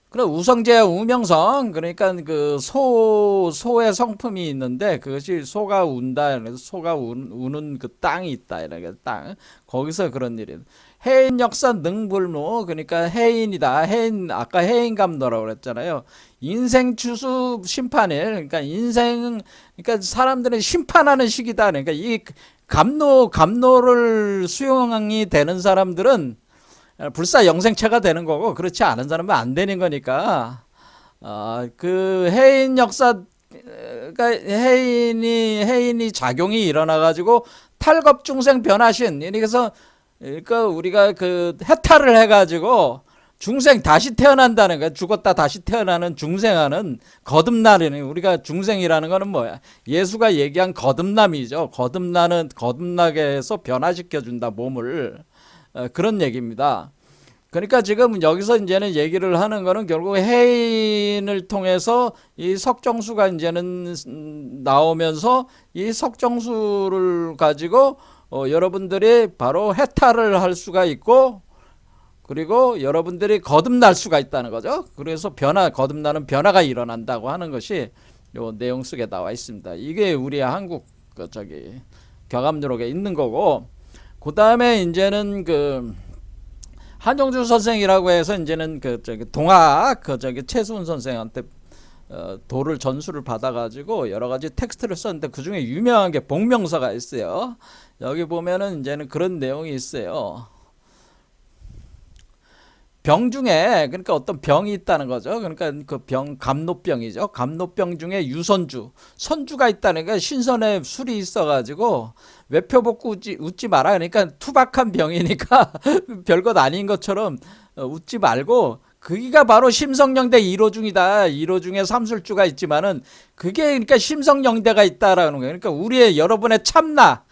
그럼 우성재 우명성. 그러니까 그 소의 성품이 있는데 그것이 소가 운다. 소가 우는 그 땅이 있다. 이렇게 땅. 거기서 그런 일이. 해인 역사 능불무. 그러니까 해인이다. 해인, 아까 해인감노라고 그랬잖아요. 인생 추수 심판일. 그러니까 그러니까 사람들은 심판하는 시기다. 그러니까 이 감노를 수용이 되는 사람들은 불사 영생체가 되는 거고, 그렇지 않은 사람은 안 되는 거니까. 그 해인 역사, 그러니까 해인이 작용이 일어나 가지고 탈겁중생 변화신. 그러니까 우리가 그 해탈을 해 가지고 중생 다시 태어난다는 거야. 죽었다 다시 태어나는 중생하는 거듭나는, 우리가 중생이라는 거는 뭐야? 예수가 얘기한 거듭남이죠. 거듭나게 해서 변화시켜 준다, 몸을. 그런 얘기입니다. 그러니까 지금 여기서 이제는 얘기를 하는 거는 결국 해인을 통해서 이 석정수가 이제는 나오면서 이 석정수를 가지고 여러분들이 바로 해탈을 할 수가 있고, 그리고 여러분들이 거듭날 수가 있다는 거죠. 그래서 거듭나는 변화가 일어난다고 하는 것이 요 내용 속에 나와 있습니다. 이게 우리 한국 경암유록에 있는 거고, 그 다음에 이제는 그 한용주 선생이라고 해서 이제는 동학 최수훈 선생한테 도를 전수를 받아가지고 여러 가지 텍스트를 썼는데 그 중에 유명한 게 복명서가 있어요. 여기 보면은 이제는 그런 내용이 있어요. 병 중에, 그러니까 어떤 병이 있다는 거죠. 그러니까 그 병, 감노병이죠. 감노병 중에 선주가 있다는 게 신선에 술이 있어가지고 외표복구 웃지 마라. 그러니까 투박한 병이니까 별것 아닌 것처럼 웃지 말고, 그기가 바로 심성영대 1호 중이다. 1호 중에 삼술주가 있지만은 그게 그러니까 심성영대가 있다라는 거예요. 그러니까 여러분의 참나가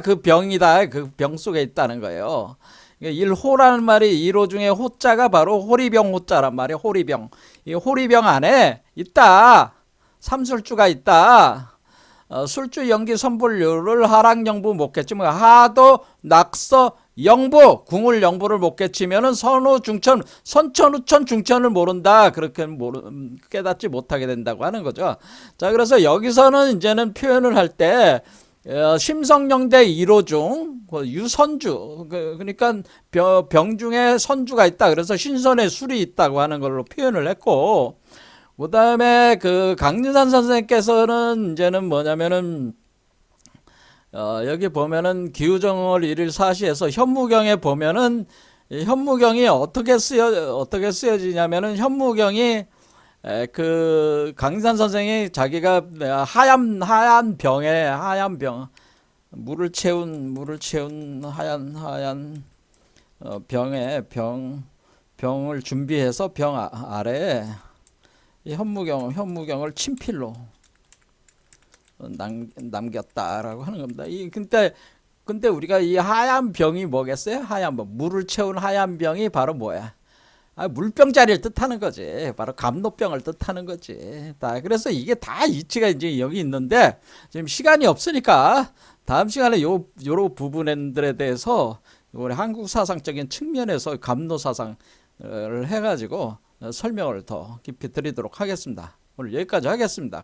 그 병이다. 그 병 속에 있다는 거예요. 일호라는 말이 1호 중에 호자가 바로 호리병 호자란 말이에요. 호리병. 이 호리병 안에 있다. 삼술주가 있다. 술주 연기 선불류를 하락영부 못 깨치면 하도 낙서 영부 궁을 영부를 못 깨치면은 선우 중천 선천우천 중천을 모른다. 그렇게 깨닫지 못하게 된다고 하는 거죠. 자, 그래서 여기서는 이제는 표현을 할때 심성영대 1호 중 유선주, 그러니까 병 중에 선주가 있다. 그래서 신선의 술이 있다고 하는 걸로 표현을 했고, 그 다음에 그 강진산 선생님께서는 이제는 뭐냐면은 여기 보면은 기우정월 1일 사시에서 현무경에 보면은 현무경이 어떻게 쓰여지냐면은 현무경이 그 강진산 선생이 자기가 하얀 병, 물을 채운 하얀 병을 준비해서 병 아래에 이 현무경을 친필로 남겼다라고 하는 겁니다. 근데 근데 우리가 이 하얀 병이 뭐겠어요? 하얀 병. 물을 채운 하얀 병이 바로 뭐야? 물병자리를 뜻하는 거지. 바로 감로병을 뜻하는 거지. 그래서 이게 다 이치가 이제 여기 있는데 지금 시간이 없으니까 다음 시간에 요런 부분들에 대해서 우리 한국 사상적인 측면에서 감로 사상을 해가지고 설명을 더 깊이 드리도록 하겠습니다. 오늘 여기까지 하겠습니다.